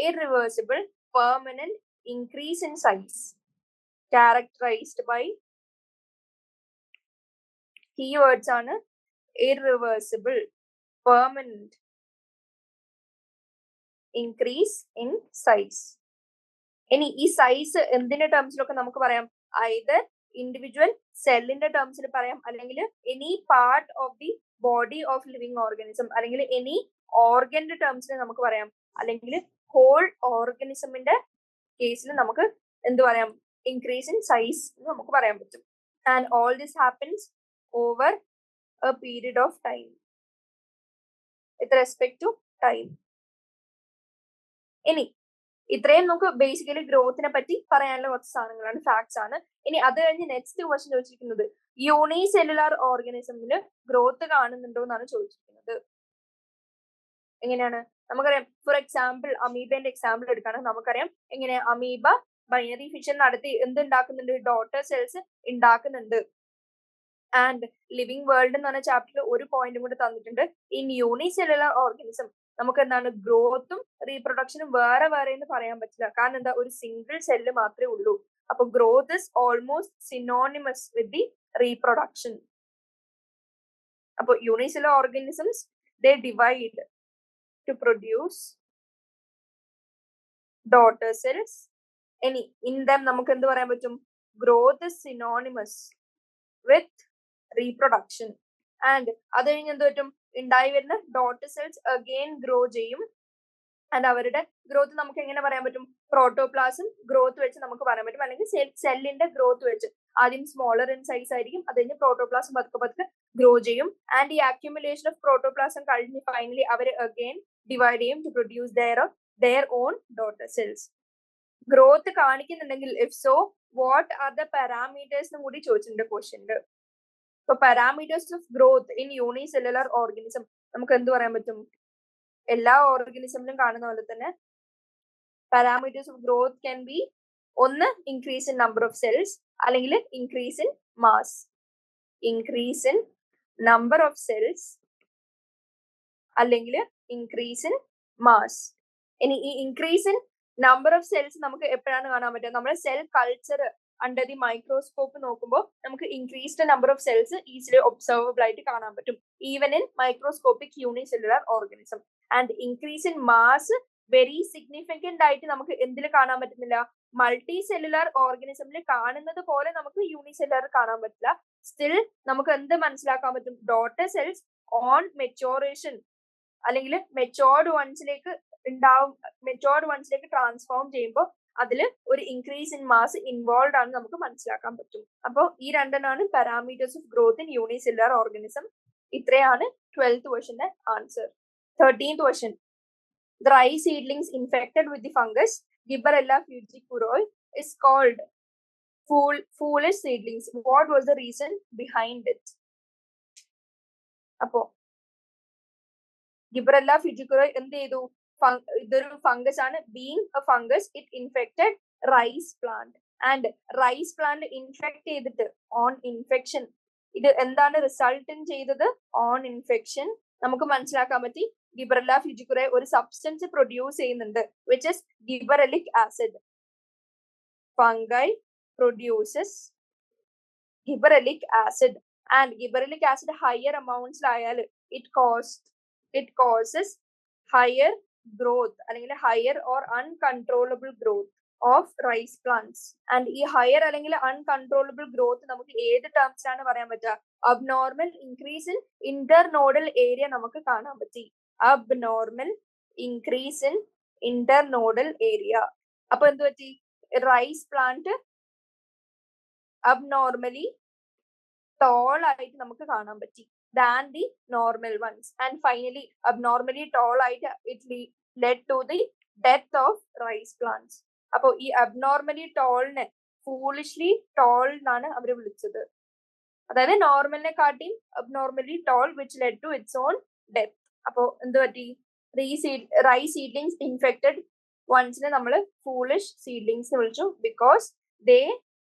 irreversible permanent increase in size. Characterized by keywords ആണ് irreversible, permanent increase in size. ഇനി ഈ സൈസ് എന്തിന്റെ ടേംസിലൊക്കെ നമുക്ക് പറയാം? either ഇൻഡിവിജ്വൽ സെല്ലിന്റെ ടേംസിൽ പറയാം, അല്ലെങ്കിൽ any part of the body of living organism, അല്ലെങ്കിൽ എനി ഓർഗന്റെ ടേംസിൽ നമുക്ക് പറയാം, അല്ലെങ്കിൽ ഹോൾ ഓർഗാനിസമിന്റെ കേസിൽ നമുക്ക് എന്ത് പറയാം? ഇൻക്രീസ് ഇൻ സൈസ് എന്ന് നമുക്ക് പറയാൻ പറ്റും. And all this happens over a period of time with respect to time. ഇനി ഇത്രയും നമുക്ക് ബേസിക്കലി ഗ്രോത്തിനെ പറ്റി പറയാനുള്ള കുറച്ച് സാധനങ്ങളാണ്, ഫാക്ട്സ് ആണ്. ഇനി അത് കഴിഞ്ഞ് നെക്സ്റ്റ് ക്വസ്റ്റ്യൻ ചോദിച്ചിരിക്കുന്നത് യൂണിസെല്ലുലാർ ഓർഗാനിസമില് ഗ്രോത്ത് കാണുന്നുണ്ടോ എന്നാണ് ചോദിച്ചിരിക്കുന്നത്. എങ്ങനെയാണ്? നമുക്കറിയാം, ഫോർ എക്സാമ്പിൾ അമീബന്റെ എക്സാമ്പിൾ എടുക്കുകയാണെങ്കിൽ നമുക്കറിയാം എങ്ങനെ അമീബ ബൈനറി ഫിഷൻ നടത്തി എന്തുണ്ടാക്കുന്നുണ്ട്? ഡോട്ടർ സെൽസ് ഉണ്ടാക്കുന്നുണ്ട്. ആൻഡ് ലിവിങ് വേൾഡ് എന്ന് പറഞ്ഞ ചാപ്റ്ററിൽ ഒരു പോയിന്റും കൂടെ തന്നിട്ടുണ്ട്. ഇൻ യൂണിസെല്ലുലാർ ഓർഗാനിസം നമുക്ക് എന്താണ് ഗ്രോത്തും റീപ്രൊഡക്ഷനും വേറെ വേറെ എന്ന് പറയാൻ പറ്റില്ല. കാരണം എന്താ? ഒരു സിംഗിൾ സെല്ല് മാത്രമേ ഉള്ളൂ. അപ്പൊ growth is almost synonymous with the reproduction. അപ്പൊ unicellular organisms they divide to produce daughter cells. ഇനി ഇൻ ദം നമുക്ക് എന്ത് പറയാൻ പറ്റും? Growth is synonymous with reproduction. And അത് കഴിഞ്ഞ് എന്ത് പറ്റും? ഉണ്ടായി വരുന്ന ഡോട്ടർ സെൽസ് അഗെയിൻ ഗ്രോ ചെയ്യും. ആൻഡ് അവരുടെ ഗ്രോത്ത് നമുക്ക് എങ്ങനെ പറയാൻ പറ്റും? പ്രോട്ടോപ്ലാസം ഗ്രോത്ത് വെച്ച് നമുക്ക് പറയാൻ പറ്റും, അല്ലെങ്കിൽ സെല്ലിന്റെ ഗ്രോത്ത് വെച്ച്. ആദ്യം സ്മോളർ ഇൻ സൈസ് ആയിരിക്കും, അത് കഴിഞ്ഞ് പ്രോട്ടോപ്ലാസം പതുക്കെ പതുക്കെ ഗ്രോ ചെയ്യും. ആൻഡ് ഈ അക്യുമുലേഷൻ ഓഫ് പ്രോട്ടോപ്ലാസം കഴിഞ്ഞ് ഫൈനലി അവർ അഗെയിൻ ഡിവൈഡ് ചെയ്യും to produce their own daughter cells. Growth കാണിക്കുന്നുണ്ടെങ്കിൽ if so what are the parameters എന്നും കൂടി ചോദിച്ചിട്ടുണ്ട് ക്വസ്റ്റ്യനില്. ഇപ്പൊ parameters of growth in unicellular organism നമുക്ക് എന്ത് പറയാൻ പറ്റും? എല്ലാ ഓർഗാനിസമിലും കാണുന്ന പോലെ തന്നെ parameters of growth can be ഒന്ന് increase in number of cells, അല്ലെങ്കിൽ increase in mass. Increase in number of cells അല്ലെങ്കിൽ ഇൻക്രീസ് ഇൻ മാസ്. ഇനി ഈ increase in number of cells നമുക്ക് എപ്പോഴാണ് കാണാൻ പറ്റുക? നമ്മുടെ cell culture under the microscope നോക്കുമ്പോൾ നമുക്ക് increased number of cells easily observable ആയിട്ട് കാണാൻ പറ്റും, even in microscopic unicellular organism. And increase in mass very significant ആയിട്ട് നമുക്ക് എന്തിൽ കാണാൻ പറ്റുന്നില്ല? മൾട്ടി സെല്ലുലാർ ഓർഗാനിസമിൽ കാണുന്നത് പോലെ നമുക്ക് യൂണിസെല്ലുലാർ കാണാൻ പറ്റില്ല. സ്റ്റിൽ നമുക്ക് എന്ത് മനസ്സിലാക്കാൻ പറ്റും? ഡോട്ടർ സെൽസ് ഓൺ മെച്ചോറേഷൻ അല്ലെങ്കിൽ മെച്ചോർഡ് വൺസിലേക്ക് ട്രാൻസ്ഫോം ചെയ്യുമ്പോൾ അതിൽ ഒരു ഇൻക്രീസ് ഇൻ മാസ് ഇൻവോൾവ് ആണ് നമുക്ക് മനസ്സിലാക്കാൻ പറ്റും. അപ്പോൾ ഈ രണ്ടെണ്ണമാണ് parameters of growth in unicellular organism. ഇത്രയാണ് 12th ക്വസ്റ്റ്യന്റെ answer. 13th question, the rice seedlings infected with the fungus Gibberella fujikuri is called foolish seedlings. What was the reason behind it? അപ്പോ Gibberella fujikuri എന്ത് ചെയ്തു? ഇതൊരു ഫംഗസ് ആണ്. Being a fungus it infected rice plant. And rice plant infect ചെയ്തിട്ട് ഓൺ ഇൻഫെക്ഷൻ ഇത് എന്താണ് റിസൾട്ട് ചെയ്തത്? ഓൺ ഇൻഫെക്ഷൻ നമുക്ക് മനസ്സിലാക്കാൻ പറ്റി Gibberella fujikuri ഒരു സബ്സ്റ്റൻസ് പ്രൊഡ്യൂസ് ചെയ്യുന്നുണ്ട്, which is gibberellic acid. Fungi produces gibberellic acid, and gibberellic acid higher amounts ലായാൽ it causes higher growth അല്ലെങ്കിൽ higher or uncontrollable growth of rice plants. And ഈ higher അല്ലെങ്കിൽ uncontrollable growth നമുക്ക് ഏത് ടേംസിലാണ് പറയാൻ പറ്റുക? abnormal increase in internodal area നമുക്ക് കാണാൻ പറ്റി. abnormal increase in internodal area. അപ്പൊ എന്ത് പറ്റി? റൈസ് പ്ലാന്റ് abnormally tall ആയിട്ട് നമുക്ക് കാണാൻ പറ്റി than the normal ones. And finally abnormally tall ആയിട്ട് it led to the death of rice plants. അപ്പൊ ഈ abnormally tallനെ foolishly tall എന്നാണ് അവർ വിളിച്ചത്. അതായത് നോർമലിനെ കാട്ടിയും abnormally tall which led to its own death. അപ്പൊ എന്ത് പറ്റി? റൈസ് സീഡ്ലിങ്സ് ഇൻഫെക്റ്റഡ് വൺസിനെ നമ്മൾ foolish seedlings എന്ന് വിളിച്ചു, because they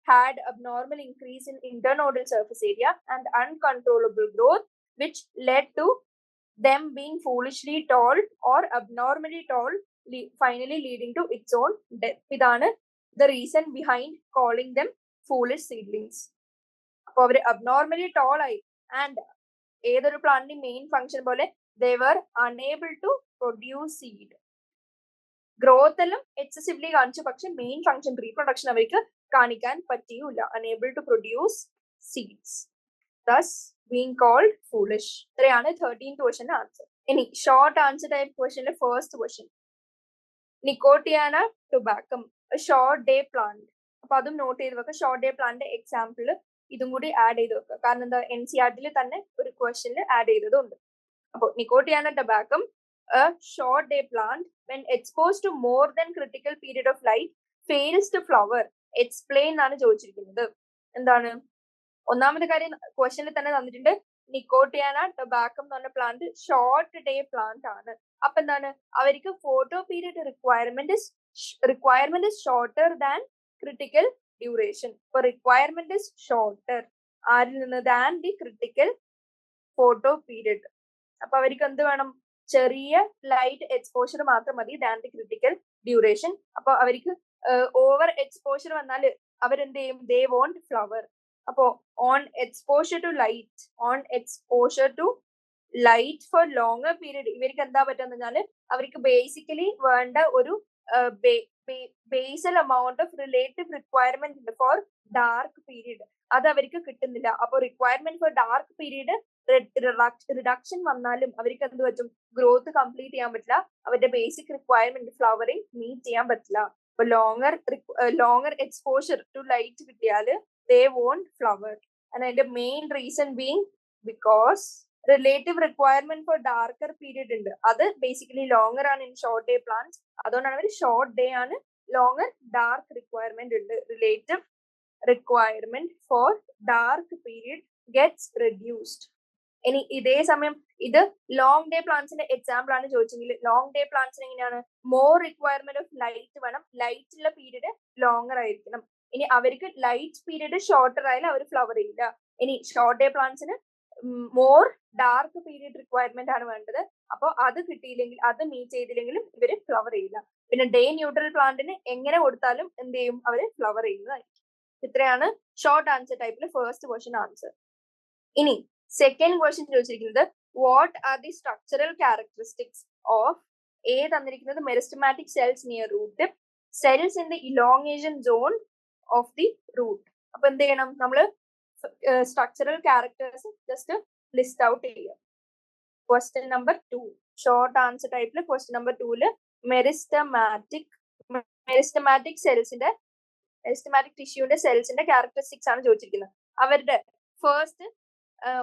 had abnormal increase in internodal surface area and uncontrollable growth, which led to them being foolishly tall or abnormally tall, finally leading to its own death. ഇതാണ് the reason behind calling them foolish seedlings. അപ്പോൾ അവർ abnormally tall ആയി, and ഏതൊരു പ്ലാന്റിന്റെ മെയിൻ ഫംഗ്ഷൻ പോലെ they were unable to produce seed. Growth എല്ലാം എക്സസീവ്ലി കാണിച്ചു, പക്ഷെ മെയിൻ ഫംഗ്ഷൻ റീപ്രൊഡക്ഷൻ അവർക്ക് കാണിക്കാൻ പറ്റിയില്ല. Unable to produce seeds, thus being called foolish. ഇത്രയാണ് 13th ക്വസ്റ്റ്യന്റെ ആൻസർ. ഇനി ഷോർട്ട് ആൻസർ ടൈപ്പ് ക്വസ്റ്റ്യന്റെ first question, Nicotiana tabacum short day plant. അപ്പൊ അതും നോട്ട് ചെയ്ത് വെക്കുക. ഷോർട്ട് ഡേ പ്ലാന്റ് എക്സാമ്പിൾ ഇതും കൂടി ആഡ് ചെയ്ത് വെക്കുക, കാരണം എന്താ NCERT തന്നെ ഒരു ക്വസ്റ്റ്യനിൽ ആഡ് ചെയ്തതുണ്ട്. അപ്പോൾ നിക്കോട്ടിയാന ടുബാക്കം a short day plant when exposed to more than critical period of light fails to flower. Explain എന്നാണ് ചോദിച്ചിരിക്കുന്നത്. എന്താണ് ഒന്നാമത്തെ കാര്യം, ക്വസ്റ്റ്യനിൽ തന്നെ തന്നിട്ടുണ്ട് നിക്കോട്ടിയാന ടുബാക്കം എന്ന് പറഞ്ഞ പ്ലാന്റ് ഷോർട്ട് ഡേ പ്ലാന്റ് ആണ്. അപ്പൊ എന്താണ് അവർക്ക് photo period requirement is shorter than critical duration. ഇപ്പൊ റിക്വയർമെന്റ് ഇസ് ഷോർട്ടർ ആരിൽ നിന്ന്? Than the critical photo period. അപ്പൊ അവർക്ക് എന്ത് വേണം? ചെറിയ ലൈറ്റ് എക്സ്പോഷർ മാത്രം മതി ദാൻ ദി ക്രിട്ടിക്കൽ ഡ്യൂറേഷൻ. അപ്പൊ അവർക്ക് ഓവർ എക്സ്പോഷർ വന്നാൽ അവരെന്ത് ചെയ്യും? They won't flower. അപ്പോ on exposure to light for longer period ഇവർക്ക് എന്താ പറ്റുന്ന വെച്ചാല് അവർക്ക് ബേസിക്കലി വേണ്ട ഒരു basal amount of relative requirement ഉണ്ട് ഫോർ ഡാർക്ക് പീരീഡ്. അത് അവർക്ക് കിട്ടുന്നില്ല. അപ്പൊ requirement for dark period reduction വന്നാലും അവർക്ക് എന്ത് പറ്റും? ഗ്രോത്ത് കംപ്ലീറ്റ് ചെയ്യാൻ പറ്റില്ല. അവരുടെ ബേസിക് റിക്വയർമെന്റ് ഫ്ലവറിങ് മീറ്റ് ചെയ്യാൻ പറ്റില്ല. അപ്പൊ ലോങ്ങർ എക്സ്പോഷർ ടു ലൈറ്റ് കിട്ടിയാല് they won't flower. And the main reason being because relative requirement for darker period ഉണ്ട്. അത് basically longer ആണ് in short day plants. അതുകൊണ്ടാണ് അവർ short day ആണ്, longer dark requirement ഉണ്ട്. Relative requirement for dark period gets reduced. ഇനി ഇതേ സമയം ഇത് ലോങ് ഡേ പ്ലാന്റ്സിന്റെ എക്സാമ്പിൾ ആണ് ചോദിച്ചെങ്കിൽ ലോങ് ഡേ പ്ലാന്റ്സിന് എങ്ങനെയാണ്? മോർ റിക്വയർമെന്റ് ഓഫ് ലൈറ്റ് വേണം, ലൈറ്റ് ഉള്ള പീരീഡ് ലോങ്ങർ ആയിരിക്കണം. ഇനി അവർക്ക് ലൈറ്റ് പീരീഡ് ഷോർട്ടർ ആയാലും അവർ ഫ്ലവർ ചെയ്യില്ല. ഇനി ഷോർട്ട് ഡേ പ്ലാന്റ്സിന് മോർ ഡാർക്ക് പീരീഡ് റിക്വയർമെന്റ് ആണ് വേണ്ടത്. അപ്പോൾ അത് കിട്ടിയില്ലെങ്കിൽ, അത് മീറ്റ് ചെയ്തില്ലെങ്കിലും ഇവര് ഫ്ലവർ ചെയ്യില്ല. പിന്നെ ഡേ ന്യൂട്രൽ പ്ലാന്റിന് എങ്ങനെ കൊടുത്താലും എന്ത് ചെയ്യും? അവര് ഫ്ലവർ ചെയ്യുന്നതായിരിക്കും. ഇത്രയാണ് ഷോർട്ട് ആൻസർ ടൈപ്പിലെ ഫസ്റ്റ് ക്വസ്റ്റ്യൻ ആൻസർ. ഇനി സെക്കൻഡ് ക്വസ്റ്റ്യൻ ചോദിച്ചിരിക്കുന്നത് what are the structural characteristics of തന്നിരിക്കുന്നത് meristematic cells near root, cells in the elongation zone of the root. അപ്പൊ എന്ത് ചെയ്യണം? നമ്മള് structural characters just list out ചെയ്യുക. ക്വസ്റ്റ്യൻ നമ്പർ 2 ഷോർട്ട് ആൻസർ ടൈപ്പില് ക്വസ്റ്റ്യൻ നമ്പർ 2 മെരിസ്റ്റമാറ്റിക് ടിഷ്യൂന്റെ സെൽസിന്റെ ക്യാരക്ടറിസ്റ്റിക്സ് ആണ് ചോദിച്ചിരിക്കുന്നത്. അവരുടെ ഫസ്റ്റ്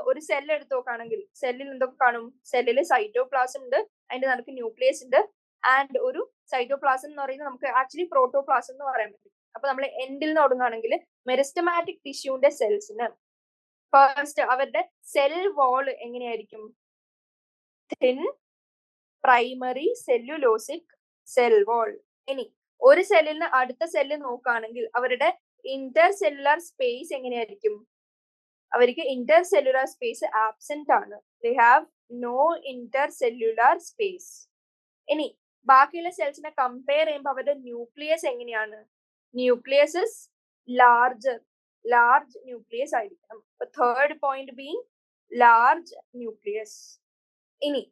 ഒരു സെൽ എടുത്ത് നോക്കുകയാണെങ്കിൽ സെല്ലിൽ എന്തൊക്കെ കാണും? സെല്ലിൽ സൈറ്റോപ്ലാസം ഉണ്ട്, അതിന്റെ നടുക്ക് ന്യൂക്ലിയസ് ഉണ്ട്, ആൻഡ് ഒരു സൈറ്റോപ്ലാസം എന്ന് പറയുന്നത് നമുക്ക് ആക്ച്വലി പ്രോട്ടോപ്ലാസം എന്ന് പറയാൻ പറ്റും. അപ്പൊ നമ്മൾ എൻഡിൽ നിന്ന് തുടങ്ങുകയാണെങ്കിൽ മെരിസ്റ്റമാറ്റിക് ടിഷ്യൂന്റെ സെൽസിന് ഫസ്റ്റ് അവരുടെ സെൽ വാൾ എങ്ങനെയായിരിക്കും? തിൻ പ്രൈമറി സെല്ലുലോസിക് സെൽ വാൾ. ഇനി ഒരു സെല്ലിൽ നിന്ന് അടുത്ത സെല്ല് നോക്കുകയാണെങ്കിൽ അവരുടെ ഇന്റർ സെല്ലുലാർ സ്പേസ് എങ്ങനെയായിരിക്കും? അവർക്ക് ഇന്റർ സെല്ലുലാർ സ്പേസ് ആബ്സെന്റ് ആണ്. They have no intercellular space. ഇനി ബാക്കിയുള്ള സെൽസിനെ കമ്പയർ ചെയ്യുമ്പോൾ അവരുടെ ന്യൂക്ലിയസ് എങ്ങനെയാണ്? ന്യൂക്ലിയസ് ഇസ് ലാർജ് ന്യൂക്ലിയസ് ആയിരിക്കണം. Third point being large nucleus. ഇനി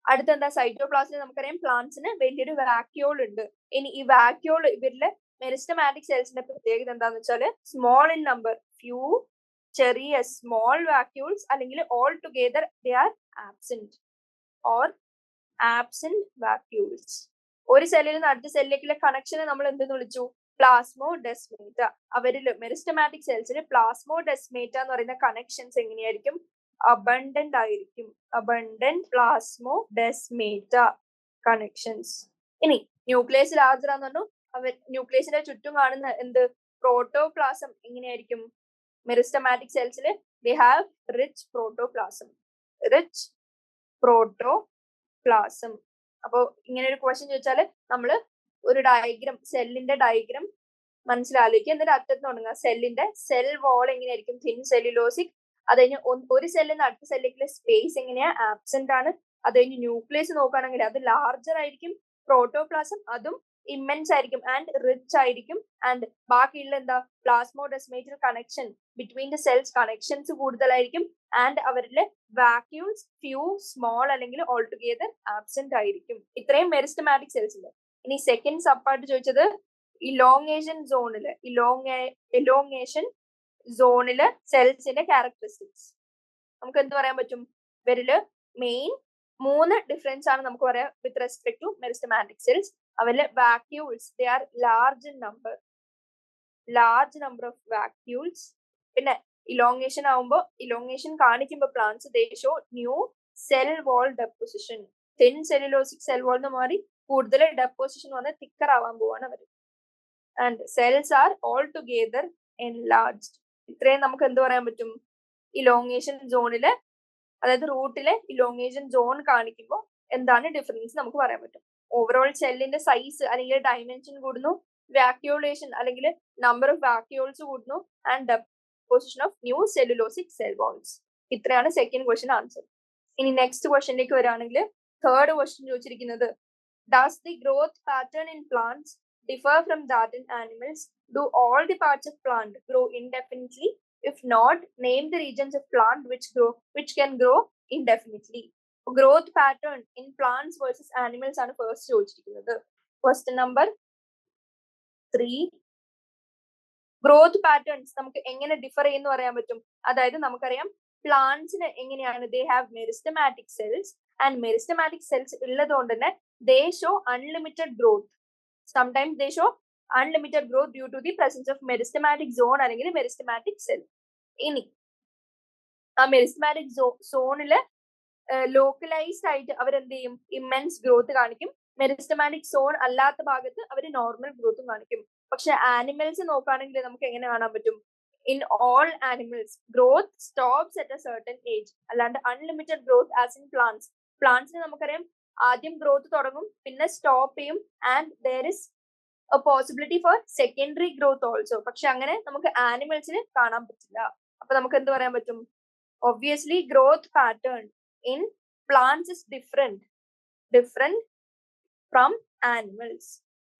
അടുത്തെന്താ? സൈറ്റോപ്ലാസ്മിൽ നമുക്കറിയാം പ്ലാന്റ്സിന് വലിയൊരു വാക്യൂൾ ഉണ്ട്. ഇനി ഈ വാക്യൂൾ ഇവരിലെ മെരിസ്റ്റമാറ്റിക് സെൽസിന്റെ പ്രത്യേകത എന്താന്ന് വെച്ചാൽ സ്മോൾ ഇൻ നമ്പർ, ഫ്യൂ ചെറിയ സ്മോൾ വാക്യൂൾസ്, അല്ലെങ്കിൽ all together they are absent or absent vacuoles. ഒരു സെല്ലിൽ നിന്ന് അടുത്ത സെല്ലിലേക്കുള്ള കണക്ഷനെ നമ്മൾ എന്തെന്ന് വിളിച്ചു? പ്ലാസ്മോഡെസ്മേറ്റ. അവരിൽ മെരിസ്റ്റമാറ്റിക് സെൽസിൽ പ്ലാസ്മോഡെസ്മേറ്റ എന്ന് പറയുന്ന കണക്ഷൻസ് എങ്ങനെയായിരിക്കും? അബണ്ടന്റ് ആയിരിക്കും. Abundant plasmodesmata connections. ഇനി ന്യൂക്ലിയസ് ലാർജർ എന്ന് പറഞ്ഞു. അവർ ന്യൂക്ലിയസിന്റെ ചുറ്റും കാണുന്ന എന്ത്? പ്രോട്ടോപ്ലാസം എങ്ങനെയായിരിക്കും? മെരിസ്റ്റമാറ്റിക് സെൽസിൽ they have rich protoplasm. അപ്പൊ ഇങ്ങനെ ഒരു ക്വസ്റ്റ്യൻ ചോദിച്ചാല് നമ്മള് ഒരു ഡയഗ്രം, സെല്ലിന്റെ ഡയഗ്രം മനസ്സിലാലോചിക്കുക. എന്നിട്ട് അറ്റത്ത് തുടങ്ങുക. സെല്ലിന്റെ സെൽ വാൾ എങ്ങനെയായിരിക്കും? Thin cellulosic. അത് കഴിഞ്ഞ് ഒരു സെല്ലിൽ നിന്ന് അടുത്ത സെല്ലിലേക്കുള്ള സ്പേസ് എങ്ങനെയാ? ആബ്സെന്റ് ആണ്. അത് കഴിഞ്ഞ് ന്യൂക്ലിയസ് നോക്കുകയാണെങ്കിൽ അത് ലാർജർ ആയിരിക്കും. പ്രോട്ടോപ്ലാസം അതും ഇമ്മൻസ് ആയിരിക്കും ആൻഡ് റിച്ച് ആയിരിക്കും. ആൻഡ് ബാക്കിയുള്ള എന്താ? Plasmodesmatal connection between the cells connections കൂടുതലായിരിക്കും. ആൻഡ് അവരിലെ വാക്യൂൾസ് ഫ്യൂ, സ്മോൾ അല്ലെങ്കിൽ ഓൾ ടുഗെദർ ആബ്സെന്റ് ആയിരിക്കും. ഇത്രയും മെരിസ്റ്റമാറ്റിക് സെൽസിൽ. ഇനി സെക്കൻഡ് സബ് പാർട്ട് ചോദിച്ചത് ഇലോങ്ങേഷൻ സോണില് സെൽസിന്റെ ക്യാരക്ടറിസ്റ്റിക്സ്. നമുക്ക് എന്ത് പറയാൻ പറ്റും? ഇവരില് മെയിൻ 3 ഡിഫറൻസ് ആണ് നമുക്ക് പറയാം with respect to meristematic cells. അവരില് vacuoles, they are large number of vacuoles. പിന്നെ ഇലോങ്ങേഷൻ ആവുമ്പോൾ ഇലോങ്ങേഷൻ കാണിക്കുമ്പോൾ plants they show new cell wall deposition. Thin cellulosic cell wall എന്ന് മാറി കൂടുതൽ ഡെപ്പോസിഷൻ വന്ന് തിക്കർ ആവാൻ പോവാണ് അവർ. And cells are all together enlarged. ഇത്രയും നമുക്ക് എന്ത് പറയാൻ പറ്റും? ഇലോങ്ങേഷൻ സോണില്, അതായത് റൂട്ടിലെ ഇലോങ്ങേഷൻ സോൺ കാണിക്കുമ്പോൾ എന്താണ് ഡിഫറൻസ് നമുക്ക് പറയാൻ പറ്റും. ഓവറോൾ സെല്ലിന്റെ സൈസ് അല്ലെങ്കിൽ ഡയമെൻഷൻ കൂടുന്നു, വാക്യൂളേഷൻ അല്ലെങ്കിൽ നമ്പർ ഓഫ് വാക്യൂൾസ് കൂടുന്നു, and deposition of new cellulosic cell walls. ഇത്രയാണ് സെക്കൻഡ് ക്വസ്റ്റ്യൻ ആൻസർ. ഇനി നെക്സ്റ്റ് ക്വസ്റ്റ്യനിലേക്ക് വരികയാണെങ്കിൽ തേർഡ് ക്വസ്റ്റ്യൻ ചോദിച്ചിരിക്കുന്നത് does the growth pattern in plants differ from that in animals? Do all the parts of plant grow indefinitely? If not, name the regions of plant which can grow indefinitely. Growth pattern in plants versus animals ആണ് ഫസ്റ്റ് ചോദിച്ചിരിക്കുന്നത്. Question number 3. ഗ്രോത്ത് പാറ്റേൺസ് നമുക്ക് എങ്ങനെ ഡിഫർ ചെയ്യുന്നു പറയാൻ പറ്റും? അതായത് നമുക്കറിയാം പ്ലാന്റ്സിന് എങ്ങനെയാണ്, they have meristematic cells, and meristematic cells ഉള്ളതുകൊണ്ട് തന്നെ they show unlimited growth. Sometimes they show unlimited growth due to the presence of meristematic zone അല്ലെങ്കിൽ മെരിസ്റ്റമാറ്റിക് സെൽ. ഇനി ആ മെരിസ്റ്റമാറ്റിക് സോണില് ലോക്കലൈസ്ഡ് ആയിട്ട് അവരെന്ത് ചെയ്യും? ഇമ്മൻസ് ഗ്രോത്ത് കാണിക്കും. മെരിസ്റ്റമാറ്റിക് സോൺ അല്ലാത്ത ഭാഗത്ത് അവർ നോർമൽ ഗ്രോത്തും കാണിക്കും. പക്ഷെ ആനിമൽസ് നോക്കുകയാണെങ്കിൽ നമുക്ക് എങ്ങനെ കാണാൻ പറ്റും? In all animals growth stops at a certain age. അല്ലാണ്ട് unlimited growth as in plants. പ്ലാന്റ്സിന് നമുക്കറിയാം ആദ്യം ഗ്രോത്ത് തുടങ്ങും, പിന്നെ സ്റ്റോപ്പ് ചെയ്യും, and there is a possibility for secondary growth also. പക്ഷെ അങ്ങനെ നമുക്ക് ആനിമൽസിന് കാണാൻ പറ്റില്ല. അപ്പൊ നമുക്ക് എന്ത് പറയാൻ പറ്റും? Obviously growth pattern in plants is different from animals.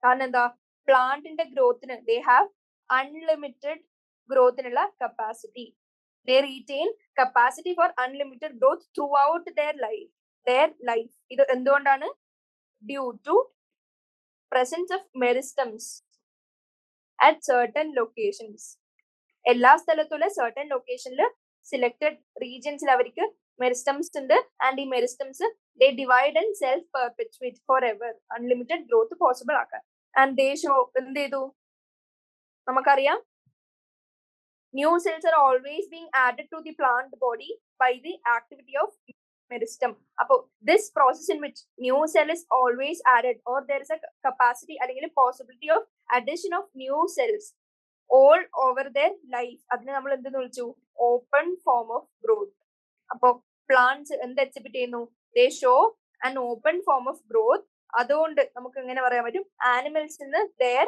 കാരണം എന്താ? പ്ലാന്റിന്റെ ഗ്രോത്തിന് ദേ ഹാവ് അൺലിമിറ്റഡ് ഗ്രോത്തിനുള്ള capacity. They retain capacity for unlimited growth throughout their life. ഇത് എന്തുകൊണ്ടാണ്? Due to presence of meristems at certain locations. എല്ലാ സ്ഥലത്തുള്ള certain ലൊക്കേഷനിൽ സെലക്ടഡ് റീജിയൻസിൽ അവർക്ക് മെരിസ്റ്റംസ് ഉണ്ട്, ആൻഡ് ഈ meristems they divide and self perpetuate for ever. Unlimited growth possible ആക്കാൻ. ആൻഡ് ദേ ഷോ എന്ത് ചെയ്തു? നമുക്കറിയാം new cells are always being added to the plant body by the activity of meristem. അപ്പോൾ this process in which new cell is always added or there is a capacity അല്ലെങ്കിൽ possibility of addition of new cells all over their life, അതിനെ നമ്മൾ എന്തെന്ന് വിളിച്ചു? Open form of growth. അപ്പൊ പ്ലാന്റ്സ് എന്ത് എക്സിബിറ്റ് ചെയ്യുന്നു? They show an open form of growth. അതുകൊണ്ട് നമുക്ക് എങ്ങനെ പറയാൻ പറ്റും? ആനിമൽസിൽ നിന്ന് ദെയർ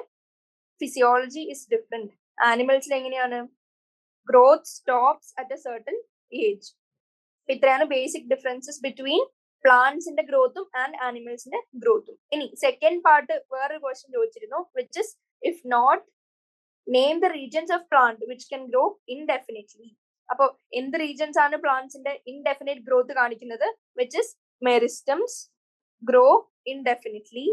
ഫിസിയോളജി ഇസ് ഡിഫറെന്റ്. ആനിമൽസിൽ എങ്ങനെയാണ്? Growth stops at a certain age. ഇത്രയാണ് ബേസിക് ഡിഫറൻസസ് ബിറ്റ്വീൻ പ്ലാന്റ്സിന്റെ ഗ്രോത്തും ആൻഡ് ആനിമൽസിന്റെ ഗ്രോത്തും. ഇനി സെക്കൻഡ് പാർട്ട് വേറൊരു ക്വസ്റ്റ്യൻ ചോദിച്ചിരുന്നു, which is if not name the regions of plant which can grow indefinitely. അപ്പോൾ എന്ത് റീജിയൻസ് ആണ് പ്ലാന്റ്സിന്റെ ഇൻഡെഫിനിറ്റ് ഗ്രോത്ത് കാണിക്കുന്നത്? Which is meristems grow indefinitely.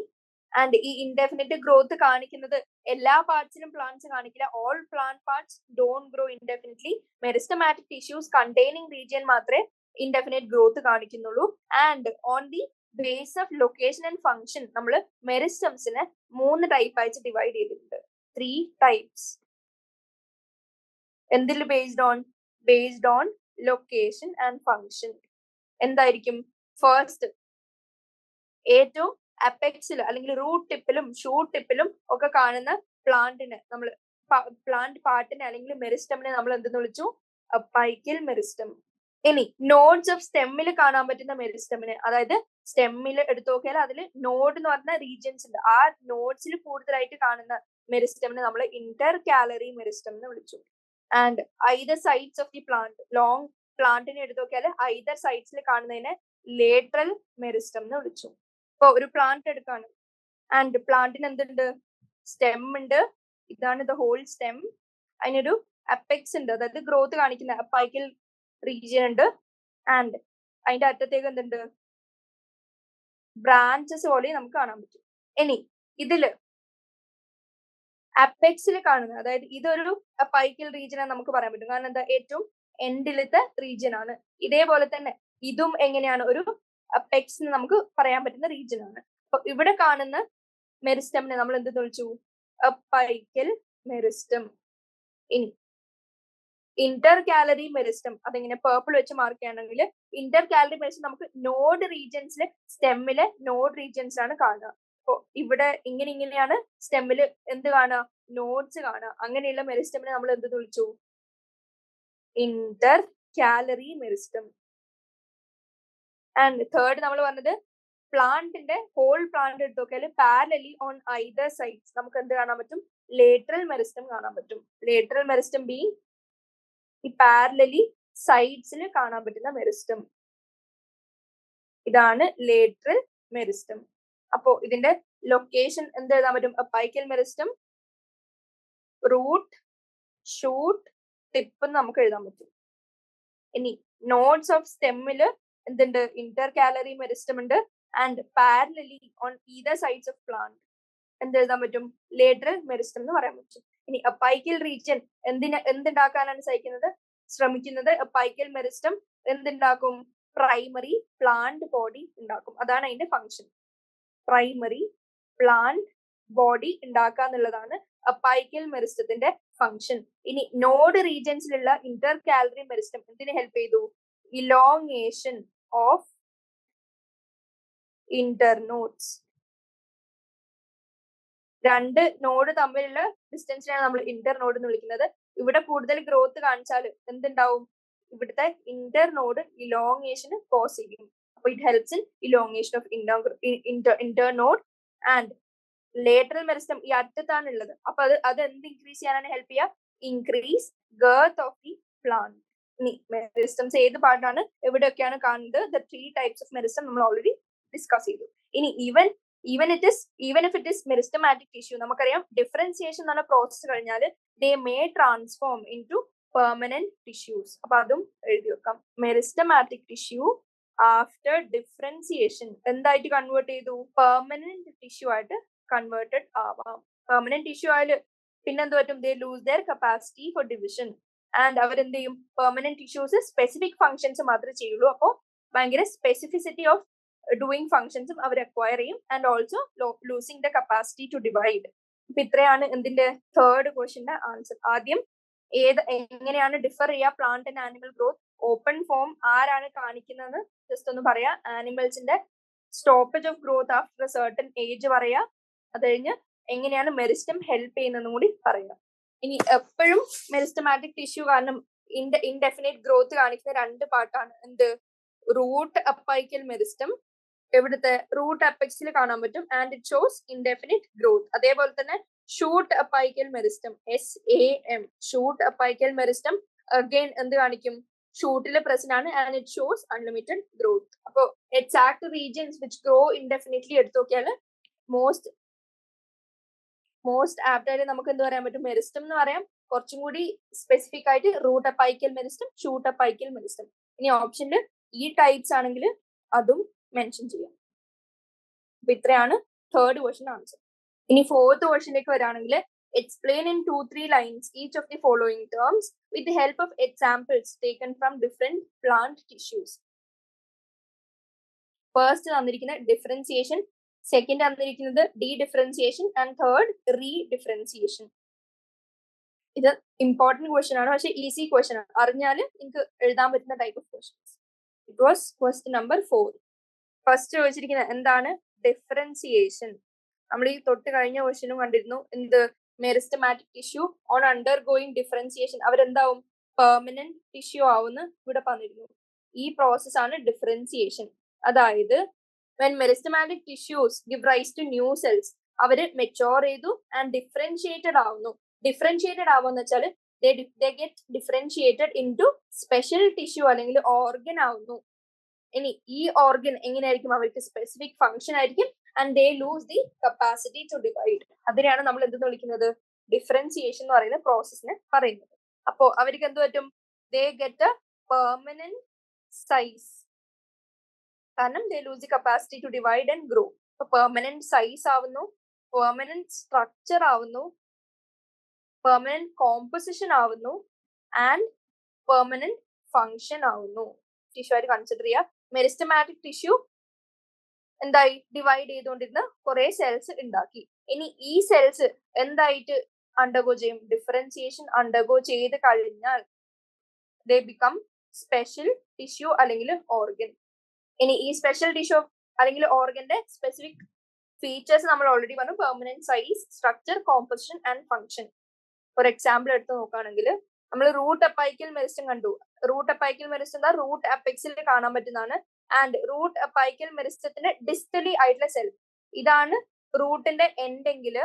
And ഈ ഇൻഡെഫിനിറ്റ് ഗ്രോത്ത് കാണിക്കുന്നത് എല്ലാ പാർട്സിലും പ്ലാന്റ്സ് കാണിക്കില്ല. All plant parts don't grow indefinitely. Meristematic tissues containing region മാത്രമേ ഇൻഡെഫിനിറ്റ് ഗ്രോത്ത് കാണിക്കുന്നുള്ളൂ. And on the base of location and function നമ്മൾ മെരിസ്റ്റംസിനെ 3 ടൈപ്പ് ആയിട്ട് ഡിവൈഡ് ചെയ്തിട്ടുണ്ട്. 3 types. എന്തിൽ based on location and function. എന്തായിരിക്കും? ഫസ്റ്റ്, ഏറ്റവും അപ്പെക്സിൽ അല്ലെങ്കിൽ റൂട്ട് ടിപ്പിലും ഷൂട്ട് ടിപ്പിലും ഒക്കെ കാണുന്ന പ്ലാന്റിനെ നമ്മൾ പ്ലാന്റ് പാർട്ടിനെ അല്ലെങ്കിൽ മെരിസ്റ്റമിനെ നമ്മൾ എന്തെന്ന് വിളിച്ചു? അപ്പൈക്കൽ മെരിസ്റ്റം. ഇനി നോഡ്സ് ഓഫ് സ്റ്റെമ്മിൽ കാണാൻ പറ്റുന്ന മെരിസ്റ്റമിനെ, അതായത് സ്റ്റെമ്മിൽ എടുത്തു നോക്കിയാൽ അതിൽ നോഡ് എന്ന് പറഞ്ഞ റീജിയൻസ് ഉണ്ട്. ആ നോഡ്സിൽ കൂടുതലായിട്ട് കാണുന്ന മെരിസ്റ്റമിനെ നമ്മൾ ഇന്റർ കാലറി മെരിസ്റ്റം എന്ന് വിളിച്ചു. And either sides of the plant, long പ്ലാന്റിനെ എടുത്തു നോക്കിയാൽ ഐദർ സൈഡ്സിൽ കാണുന്നതിനെ ലേറ്ററൽ മെരിസ്റ്റം എന്ന് വിളിച്ചു. ഇപ്പൊ ഒരു പ്ലാന്റ് എടുക്കാണ്, ആൻഡ് പ്ലാന്റിന് എന്തുണ്ട്? സ്റ്റെം ഉണ്ട്, ഇതാണ് ദ ഹോൾ സ്റ്റെം. അതിനൊരു അപ്പെക്സ് ഉണ്ട്, അതായത് ഗ്രോത്ത് കാണിക്കുന്ന അപ്പൈക്കൽ റീജിയൻ ഉണ്ട്. ആൻഡ് അതിന്റെ അറ്റത്തേക്ക് എന്തുണ്ട്? ബ്രാഞ്ചസ് പോലെ നമുക്ക് കാണാൻ പറ്റും. ഇനി ഇതില് അപ്പെക്സിൽ കാണുന്നത്, അതായത് ഇതൊരു അപ്പൈക്കൽ റീജിയൻ നമുക്ക് പറയാൻ പറ്റും. കാരണം എന്താ, ഏറ്റവും എൻഡിലത്തെ റീജിയൻ ആണ്. ഇതേപോലെ തന്നെ ഇതും എങ്ങനെയാണ്, ഒരു അപ്പെക്സ് നമുക്ക് പറയാൻ പറ്റുന്ന റീജിയൻ ആണ്. അപ്പൊ ഇവിടെ കാണുന്ന മെറിസ്റ്റമിനെ നമ്മൾ എന്ത് വിളിച്ചു, അപ്പൈക്കൽ മെറിസ്റ്റം. ഇനി ഇന്റർ കാലറി മെറിസ്റ്റം, അതെങ്ങനെ പേർപ്പിൾ വെച്ച് മാർക്ക് ചെയ്യണമെങ്കിൽ, ഇന്റർ കാലറി മെറിസ്റ്റം നമുക്ക് നോഡ് റീജിയൻസിലെ സ്റ്റെമ്മിലെ നോഡ് റീജിയൻസ് ആണ് കാണുക. അപ്പൊ ഇവിടെ ഇങ്ങനെയാണ് സ്റ്റെമ്മിൽ എന്ത് കാണുക, നോഡ്സ് കാണുക. അങ്ങനെയുള്ള മെറിസ്റ്റമിനെ നമ്മൾ എന്ത് വിളിച്ചു, Inter calorie meristem. And third നമ്മൾ പറഞ്ഞത്, പ്ലാന്റിന്റെ ഹോൾ പ്ലാന്റ് എടുത്ത് നോക്കിയാൽ പാരലലി ഓൺ ഐദർ സൈഡ്സ് നമുക്ക് എന്ത് കാണാൻ പറ്റും, ലേറ്ററൽ മെറിസ്റ്റം കാണാൻ പറ്റും. ലേറ്ററൽ മെറിസ്റ്റം ബീങ് ഈ പാരലലി സൈഡ്സിൽ കാണാൻ പറ്റുന്ന മെറിസ്റ്റം, ഇതാണ് ലേറ്ററൽ മെറിസ്റ്റം. അപ്പോ ഇതിന്റെ ലൊക്കേഷൻ എന്ത് എഴുതാൻ പറ്റും, apical meristem, root, shoot, tip നമുക്ക് എഴുതാൻ പറ്റും. ഇനി നോഡ്സ് ഓഫ് സ്റ്റെമ്മില് എന്തുണ്ട്, ഇന്റർ കാലറി മെറിസ്റ്റം ഉണ്ട്. And parallelly on either sides of plant എന്ത് എഴുതാൻ പറ്റും, ലേറ്ററൽ മെറിസ്റ്റം എന്ന് പറയാൻ പറ്റും. ഇനി അപ്പൈക്കൽ റീജിയൻ എന്തുണ്ടാക്കാനാണ് ശ്രമിക്കുന്നത്, അപ്പൈക്കൽ മെറിസ്റ്റം എന്തുണ്ടാക്കും, പ്രൈമറി പ്ലാന്റ് ബോഡി ഉണ്ടാക്കും. അതാണ് അതിന്റെ ഫംഗ്ഷൻ, പ്രൈമറി പ്ലാന്റ് ബോഡി ഉണ്ടാക്കുക എന്നുള്ളതാണ് അപ്പൈക്കൽ മെറിസ്റ്റത്തിന്റെ ഫംഗ്ഷൻ. ഇനി നോഡ് റീജിയൻസിലുള്ള ഇന്റർ കാലറി മെറിസ്റ്റം എന്തിനെ ഹെൽപ്പ് ചെയ്തു, ഇലോങ്ങേഷൻ ഓഫ് ഇന്റർനോഡ്സ്. രണ്ട് നോഡ് തമ്മിലുള്ള ഡിസ്റ്റൻസിനെയാണ് നമ്മൾ ഇന്റർ നോഡ് എന്ന് വിളിക്കുന്നത്. ഇവിടെ കൂടുതൽ ഗ്രോത്ത് കാണിച്ചാൽ എന്തുണ്ടാവും, ഇവിടുത്തെ ഇന്റർ നോഡ് ഇലോങ്ങേഷന് കോസ് ചെയ്യും. അപ്പൊ it helps in elongation of internode. And lateral meristem ഈ അറ്റത്താണ് ഉള്ളത്. അപ്പൊ അത് എന്ത് ഇൻക്രീസ് ചെയ്യാനാണ് ഹെൽപ്പ് ചെയ്യുക, ഇൻക്രീസ് ഗേർത്ത് ഓഫ് ദി പ്ലാന്റ്. ഇനി മെറിസ്റ്റംസ് ഏത് പാർട്ടാണ്, എവിടെയൊക്കെയാണ് കാണുന്നത്, ദ 3 ടൈപ്സ് ഓഫ് മെറിസ്റ്റം നമ്മൾ ഓൾറെഡി ഡിസ്കസ് ചെയ്തു. ഇനി even if it is meristematic tissue, നമുക്കറിയാം ഡിഫറൻസിയേഷൻ എന്നുള്ള പ്രോസസ് കഴിഞ്ഞാൽ they may transform into permanent tissues. അപ്പൊ അതും എഴുതി വെക്കാം. മെറിസ്റ്റമാറ്റിക് ടിഷ്യൂ ആഫ്റ്റർ ഡിഫറൻസിയേഷൻ എന്തായിട്ട് കൺവേർട്ട് ചെയ്തു, പെർമനന്റ് ടിഷ്യൂ ആയിട്ട് കൺവേർട്ടഡ് ആവാം. പെർമനന്റ് ടിഷ്യൂ ആയാല് പിന്നെന്ത് പറ്റും, they lose their capacity for division. And അവരെന്ത് ചെയ്യും, പെർമനന്റ് ടിഷ്യൂസ് സ്പെസിഫിക് ഫങ്ഷൻസ് മാത്രമേ ചെയ്യുള്ളൂ. അപ്പോൾ ഭയങ്കര സ്പെസിഫിസിറ്റി ഓഫ് ഡൂയിങ് ഫങ്ഷൻസും അവർ അക്വയർ ചെയ്യും. And also losing the capacity to divide. അപ്പൊ ഇത്രയാണ് എന്തിന്റെ തേർഡ് ക്വസ്റ്റ്യന്റെ ആൻസർ. ആദ്യം എങ്ങനെയാണ് ഡിഫർ ചെയ്യുക plant and animal growth, open form ആരാണ് കാണിക്കുന്നത് ജസ്റ്റ് ഒന്ന് പറയാ, ആനിമൽസിന്റെ stoppage of growth after a certain age പറയാ, അത് കഴിഞ്ഞ് എങ്ങനെയാണ് മെറിസ്റ്റം ഹെൽപ്പ് ചെയ്യുന്നതെന്നും കൂടി പറയാം. ഇനി എപ്പോഴും മെറിസ്റ്റമാറ്റിക് ടിഷ്യൂ കാരണം ഇൻഡെഫിനിറ്റ് ഗ്രോത്ത് കാണിക്കുന്ന 2 പാർട്ടാണ്. എന്ത്, റൂട്ട് അപ്പൈക്കൽ മെറിസ്റ്റം, എവിടുത്തെ റൂട്ട് അപ്പെക്സിൽ കാണാൻ പറ്റും, and it shows indefinite growth. അതേപോലെ തന്നെ shoot apical meristem, SAM, shoot apical meristem again എന്ത് കാണിക്കും, ഷൂട്ടിൽ പ്രസന്റ് ആണ്, and it shows unlimited growth. അപ്പോൾ exact regions which grow indefinitely എടുത്തു നോക്കിയാൽ മോസ്റ്റ് ആപ്റ്റ് ആയിട്ട് നമുക്ക് എന്ത് പറയാൻ പറ്റും, മെറിസ്റ്റം എന്ന് പറയാം. കുറച്ചും കൂടി സ്പെസിഫിക് ആയിട്ട് root apical meristem, shoot apical meristem. ഇനി ഓപ്ഷനിൽ ഈ ടൈപ്സ് ആണെങ്കിൽ അതും മെൻഷൻ ചെയ്യാം. അപ്പൊ ഇത്രയാണ് തേർഡ് ക്വസ്റ്റ്യൻ ആൻസർ. ഇനി ഫോർത്ത് ക്വസ്റ്റ്യനിലേക്ക് വരാണെങ്കിൽ, explain in 2-3 lines each of the following terms with the help of examples taken from different plant tissues. First തന്നിരിക്കുന്നത് ഡിഫറൻസിയേഷൻ, സെക്കൻഡ് തന്നിരിക്കുന്നത് ഡീഡിഫറൻസിയേഷൻ, ആൻഡ് തേർഡ് റീഡിഫറൻസിയേഷൻ. ഇത് ഇമ്പോർട്ടന്റ് ക്വസ്റ്റ്യൻ ആണ്, പക്ഷെ ഈസി ക്വസ്റ്റ്യൻ ആണ്. അറിഞ്ഞാൽ നിങ്ങൾക്ക് എഴുതാൻ പറ്റുന്ന type of questions. It was question number 4. First ചോദിച്ചിരിക്കുന്നത് എന്താണ്, ഡിഫറൻസിയേഷൻ. നമ്മൾ ഈ തൊട്ട് കഴിഞ്ഞ ക്വസ്റ്റ്യനും കണ്ടിരുന്നു, എന്ത്, meristematic tissue on undergoing differentiation അവരെന്താവും, പെർമനന്റ് ടിഷ്യൂ ആവുമെന്ന് ഇവിടെ പറഞ്ഞിരുന്നു. ഈ പ്രോസസ് ആണ് ഡിഫറൻസിയേഷൻ. അതായത് when meristematic tissues give rise to new cells, അവര് മെച്ചോർ ചെയ്തു ആൻഡ് ഡിഫറൻഷിയേറ്റഡ് ആവുന്നു. ഡിഫറൻഷിയേറ്റഡ് ആവുമെന്ന് വെച്ചാൽ they get differentiated into special tissue അല്ലെങ്കിൽ ഓർഗൻ ആവുന്നു. ഇനി ഈ ഓർഗൻ എങ്ങനെയായിരിക്കും, അവർക്ക് സ്പെസിഫിക് ഫംഗ്ഷൻ ആയിരിക്കും, and they lose the capacity to divide. അതിനെയാണ് നമ്മൾ എന്തെന്ന് വിളിക്കുന്നത്, ഡിഫറൻസിയേഷൻ എന്ന് പറയുന്ന പ്രോസസ്സിനെ പറയുന്നത്. അപ്പോ അവർക്ക് എന്ത് പറ്റും, they get a permanent size, കാരണം they lose the capacity to divide and grow. Permanent size ആവുന്നു, പെർമനന്റ് സ്ട്രക്ചർ ആവുന്നു, പെർമനന്റ് കോമ്പോസിഷൻ ആവുന്നു, ആൻഡ് പെർമനന്റ് ഫങ്ഷൻ ആവുന്നു. ടിഷ്യൂ ആയിട്ട് കൺസിഡർ ചെയ്യുക. മെരിസ്റ്റമാറ്റിക് ടിഷ്യൂ എന്തായി ഡിവൈഡ് ചെയ്തുകൊണ്ടിരുന്ന കുറെ സെൽസ് ഉണ്ടാക്കി. ഇനി ഈ സെൽസ് എന്തായിട്ട് അണ്ടർഗോ ചെയ്യും? ഡിഫറൻസിയേഷൻ അണ്ടർഗോ ചെയ്ത് കഴിഞ്ഞാൽ ദേ ബിക്കം സ്പെഷ്യൽ ടിഷ്യൂ അല്ലെങ്കിൽ ഓർഗൻ. ഇനി ഈ സ്പെഷ്യൽ ടിഷ്യൂ അല്ലെങ്കിൽ ഓർഗന്റെ സ്പെസിഫിക് ഫീച്ചേഴ്സ് നമ്മൾ ഓൾറെഡി പറഞ്ഞു. Permanent size, structure, composition and function. For example എടുത്ത് നോക്കുകയാണെങ്കിൽ നമ്മൾ റൂട്ട് അപ്പൈക്കൽ മെറിസ്റ്റം കണ്ടു. റൂട്ട് അപ്പൈക്കൽ മെറിസ്റ്റം എന്താ? റൂട്ട് അപ്പെക്സിൽ കാണാൻ പറ്റുന്നതാണ്. ആൻഡ് റൂട്ട് അപ്പൈക്കൽ മെറിസ്റ്റത്തിന്റെ ഡിസ്റ്റലി ആയിട്ടുള്ള സെൽ ഇതാണ് റൂട്ടിന്റെ എൻഡ് എങ്കിൽ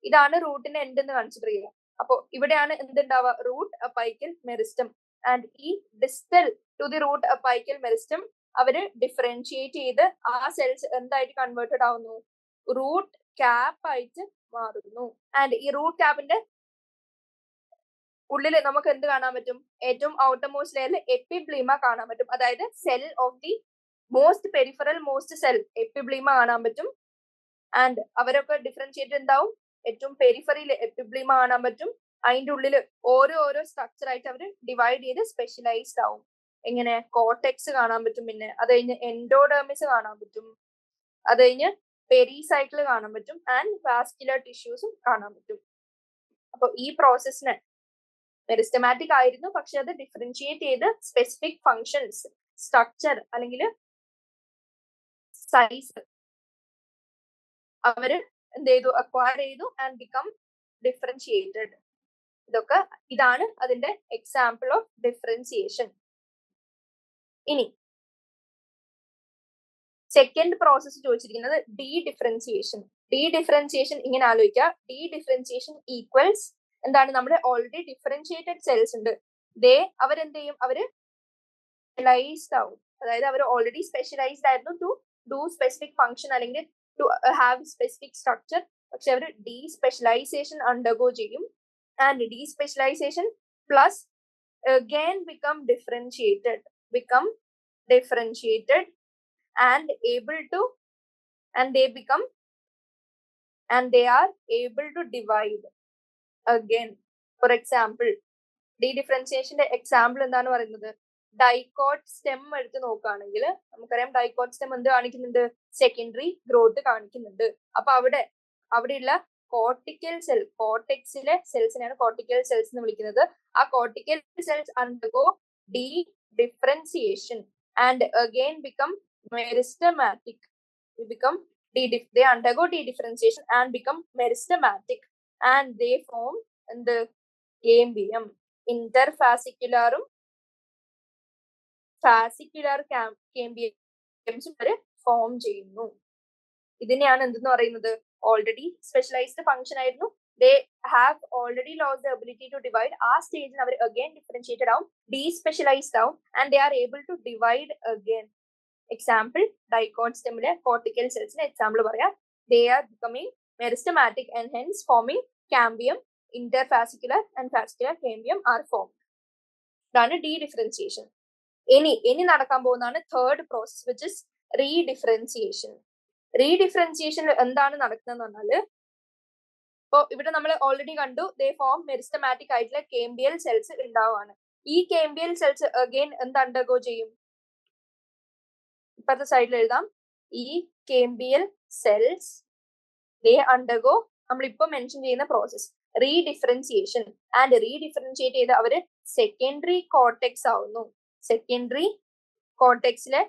ഇതാണ് റൂട്ടിന്റെ എൻഡ് എന്ന് കൺസിഡർ ചെയ്യുക. അപ്പോൾ ഇവിടെയാണ് എന്തുണ്ടാവുക? Root apical meristem. ആൻഡ് ഈ distal to the root apical meristem അവര് ഡിഫറൻഷിയേറ്റ് ചെയ്ത് ആ സെൽസ് എന്തായിട്ട് കൺവേർട്ടഡ് ആവുന്നു? റൂട്ട് ക്യാപ്പ് ആയിട്ട് മാറുന്നു. ആൻഡ് ഈ റൂട്ട് ക്യാപ്പിന്റെ ഉള്ളിൽ നമുക്ക് എന്ത് കാണാൻ പറ്റും? ഏറ്റവും ഔട്ടർമോസ്റ്റ് ലെയറിൽ എപ്പിബ്ലീമ കാണാൻ പറ്റും. അതായത് cell of the most peripheral most cell epiblema കാണാൻ പറ്റും. ആൻഡ് അവരൊക്കെ ഡിഫറൻഷിയേറ്റ് എന്താവും? ഏറ്റവും പെരിഫറിയിൽ എപ്പിബ്ലീമ കാണാൻ പറ്റും. അതിന്റെ ഉള്ളിൽ ഓരോ സ്ട്രക്ചർ ആയിട്ട് അവർ ഡിവൈഡ് ചെയ്ത് സ്പെഷ്യലൈസ്ഡ് ആവും. എങ്ങനെ? കോർട്ടെക്സ് കാണാൻ പറ്റും, പിന്നെ അത് കഴിഞ്ഞ് എൻഡോഡെർമിസ് കാണാൻ പറ്റും, അത് കഴിഞ്ഞ് പെരിസൈക്കിൾ കാണാൻ പറ്റും, ആൻഡ് വാസ്കുലർ ടിഷ്യൂസും കാണാൻ പറ്റും. അപ്പൊ ഈ പ്രോസസ്സിന് മെരിസ്റ്റമാറ്റിക് ആയിരുന്നു, പക്ഷെ അത് ഡിഫറൻഷിയേറ്റ് ചെയ്ത് സ്പെസിഫിക് ഫങ്ഷൻസ്, സ്ട്രക്ചർ അല്ലെങ്കിൽ സൈസ് അവര് എന്ത് ചെയ്തു? അക്വയർ ചെയ്തു ആൻഡ് ബിക്കം ഡിഫറൻഷിയേറ്റഡ്. ഇതാണ് അതിന്റെ എക്സാമ്പിൾ ഓഫ് ഡിഫറൻസിയേഷൻ. ഇനി സെക്കൻഡ് പ്രോസസ് ചോദിച്ചിരിക്കുന്നത് ഡി ഡിഫറൻസിയേഷൻ. ഡി ഡിഫറൻസിയേഷൻ ഇങ്ങനെ ആലോചിക്കുക. ഡി ഡിഫറൻസിയേഷൻ ഈക്വൽസ് എന്താണ്? നമ്മുടെ ഓൾറെഡി ഡിഫറൻഷിയേറ്റഡ് സെൽസ് ഉണ്ട്, അവരെന്ത് ചെയ്യും? അവര് സ്പെഷ്യലൈസ്ഡ് ആവും. അതായത് അവർ ഓൾറെഡി സ്പെഷ്യലൈസ്ഡ് ആയിരുന്നു ടു ഡു സ്പെസിഫിക് ഫങ്ഷൻ അല്ലെങ്കിൽ ടു ഹാവ് സ്പെസിഫിക് സ്ട്രക്ചർ. പക്ഷെ അവർ ഡീസ്പെഷ്യലൈസേഷൻ അണ്ടർഗോ ചെയ്യും. ആൻഡ് despecialisation plus again become differentiated and they are able to divide again. For example, ഡിഫറൻസിയേഷന്റെ എക്സാമ്പിൾ എന്താണ് പറയുന്നത്? ഡൈക്കോട്ട് സ്റ്റെം എടുത്ത് നോക്കുകയാണെങ്കിൽ നമുക്കറിയാം ഡൈക്കോട്ട് സ്റ്റെം എന്ത് കാണിക്കുന്നുണ്ട്? സെക്കൻഡറി ഗ്രോത്ത് കാണിക്കുന്നുണ്ട്. അപ്പൊ അവിടെയുള്ള കോർട്ടിക്കൽ സെൽ, കോർട്ടെക്സിലെ സെൽസിനെയാണ് കോർട്ടിക്കൽ സെൽസ് എന്ന് വിളിക്കുന്നത്. ആ cortical cells undergo D differentiation and again become meristematic. They undergo de-differentiation and become meristematic, and they form the cambium. ഇന്റർഫാസിക്കുലറും ഫാസിക്കുലർ cambiums വരെ ഫോം ചെയ്യുന്നു. ഇതിനെയാണ് എന്തെന്ന് പറയുന്നത്? ഓൾറെഡി സ്പെഷ്യലൈസ്ഡ് ഫംഗ്ഷൻ ആയിരുന്നു, they have already lost the ability to divide. ആ സ്റ്റേജിൽ അവർ again differentiated ആവും, ഡീസ്പെഷ്യലൈസ്ഡ് ആവും, and they are able to divide again. Example dicot സ്റ്റെമിലെ കോർട്ടിക്കൽ സെൽസിന് എക്സാമ്പിൾ പറയാം. they are becoming meristematic and hence forming cambium. Interfascicular and fascicular cambium are formed. ഇതാണ് ഡി ഡിഫറൻസിയേഷൻ. ഇനി നടക്കാൻ പോകുന്നതാണ് തേർഡ് പ്രോസസ്, വിച്ച് ഇസ് റീഡിഫറൻസിയേഷൻ. റീഡിഫറൻസിയേഷൻ എന്താണ് നടക്കുന്നതെന്ന് പറഞ്ഞാല്, ഇപ്പൊ ഇവിടെ നമ്മൾ ഓൾറെഡി കണ്ടു ദേ ഫോം മെരിസ്റ്റമാറ്റിക് ആയിട്ടുള്ള കേംബിയൽ സെൽസ് ഉണ്ടാവുകയാണ്. ഈ കേംബിയൽ സെൽസ് അഗെയിൻ എന്ത് അണ്ടർഗോ ചെയ്യും? ഇപ്പുറത്തെ സൈഡിൽ എഴുതാം. ഈ കേംബിയൽ സെൽസ് ദേ അണ്ടർഗോ നമ്മളിപ്പോ മെൻഷൻ ചെയ്യുന്ന പ്രോസസ് റീഡിഫറൻസിയേഷൻ. ആൻഡ് റീഡിഫറൻഷിയേറ്റ് ചെയ്ത് അവര് സെക്കൻഡറി കോർട്ടെക്സ് ആവുന്നു, സെക്കൻഡറി കോർട്ടെക്സിലെ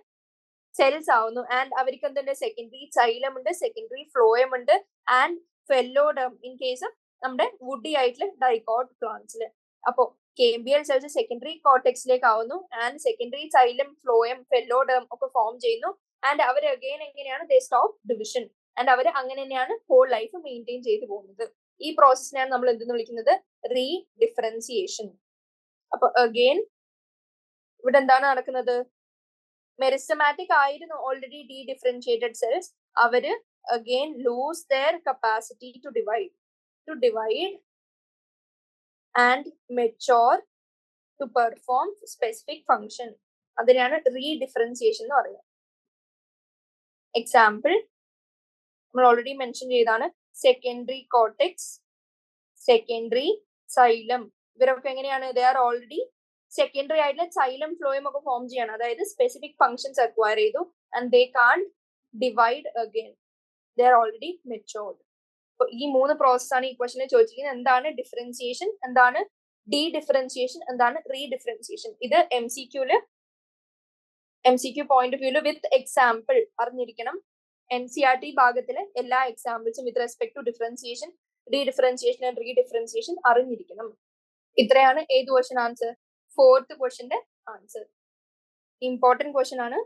സെൽസ് ആവുന്നു. ആൻഡ് അവർക്ക് എന്തുണ്ട്? സെക്കൻഡറി സൈലം ഉണ്ട്, സെക്കൻഡറി ഫ്ലോയം ഉണ്ട്, ആൻഡ് ഫെല്ലോഡം ഇൻ കേസ് നമ്മുടെ വുഡി ആയിട്ടുള്ള ഡൈക്കോട്ട് പ്ലാന്റ്സിൽ. അപ്പോ കേംബിയൽ സെൽസ് സെക്കൻഡറി കോർട്ടെക്സിലേക്ക് ആവുന്നു, and secondary xylem, phloem, phelloderm ഒക്കെ ഫോം ചെയ്യുന്നു. ആൻഡ് അവർ അഗെയിൻ എങ്ങനെയാണ്? ദേ സ്റ്റോപ്പ് ഡിവിഷൻ. ആൻഡ് അവർ അങ്ങനെ തന്നെയാണ് ഹോൾ ലൈഫ് മെയിൻറ്റെയിൻ ചെയ്തു പോകുന്നത്. ഈ പ്രോസസ്സിനെയാണ് നമ്മൾ എന്തെന്ന് വിളിക്കുന്നത്? റീഡിഫറൻസിയേഷൻ. അപ്പൊ അഗെയിൻ ഇവിടെ എന്താണ് നടക്കുന്നത്? മെരിസ്റ്റമാറ്റിക് ആയിരുന്നു ഓൾറെഡി ഡീഡിഫറൻഷിയേറ്റഡ് സെൽസ്, അവര് again lose their capacity to divide and mature to perform specific function. അതിനെയാണ് റീഡിഫറൻസിയേഷൻ എന്ന് പറയുന്നത്. എക്സാമ്പിൾ നമ്മൾ ഓൾറെഡി മെൻഷൻ ചെയ്താണ് സെക്കൻഡറി കോർട്ടെക്സ്, സെക്കൻഡറി സൈലം. ഇവരൊക്കെ എങ്ങനെയാണ്? ദേ ആർ ഓൾറെഡി സെക്കൻഡറി ആയിട്ടുള്ള സൈലം ഫ്ലോയും ഒക്കെ ഫോം ചെയ്യണം. അതായത് സ്പെസിഫിക് ഫങ്ഷൻസ് അക്വയർ ചെയ്തു and they can divide again. They are already matured. അപ്പൊ ഈ 3 പ്രോസസ്സാണ് ഈ ക്വസ്റ്റിനെ ചോദിച്ചിരിക്കുന്നത്. എന്താണ് ഡിഫറൻസിയേഷൻ, എന്താണ് ഡി ഡിഫറൻസിയേഷൻ, എന്താണ് റീഡിഫറൻസിയേഷൻ. ഇത് MCQ പോയിന്റ് ഓഫ് വ്യൂല് വിത്ത് എക്സാമ്പിൾ അറിഞ്ഞിരിക്കണം. NCERT ഭാഗത്തിലെ എല്ലാ എക്സാമ്പിൾസും with respect to differentiation, dedifferentiation and redifferentiation അറിഞ്ഞിരിക്കണം. ഇത്രയാണ് ഏത് ക്വസ്റ്റൻ ആൻസർ? 4th ക്വസ്റ്റന്റെ ആൻസർ. ഇമ്പോർട്ടന്റ് ക്വസ്റ്റൻ ആണ്,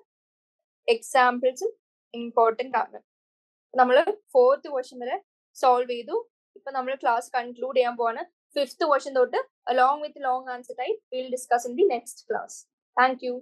എക്സാമ്പിൾസും ഇമ്പോർട്ടന്റ് ആണ്. നമ്മൾ 4th ക്വസ്റ്റൻ വരെ സോൾവ് ചെയ്തു. ഇപ്പൊ നമ്മൾ ക്ലാസ് കൺക്ലൂഡ് ചെയ്യാൻ പോവാണ്. 5th ക്വസ്റ്റൻ തൊട്ട് along with long answer type we will discuss in the next class. Thank you.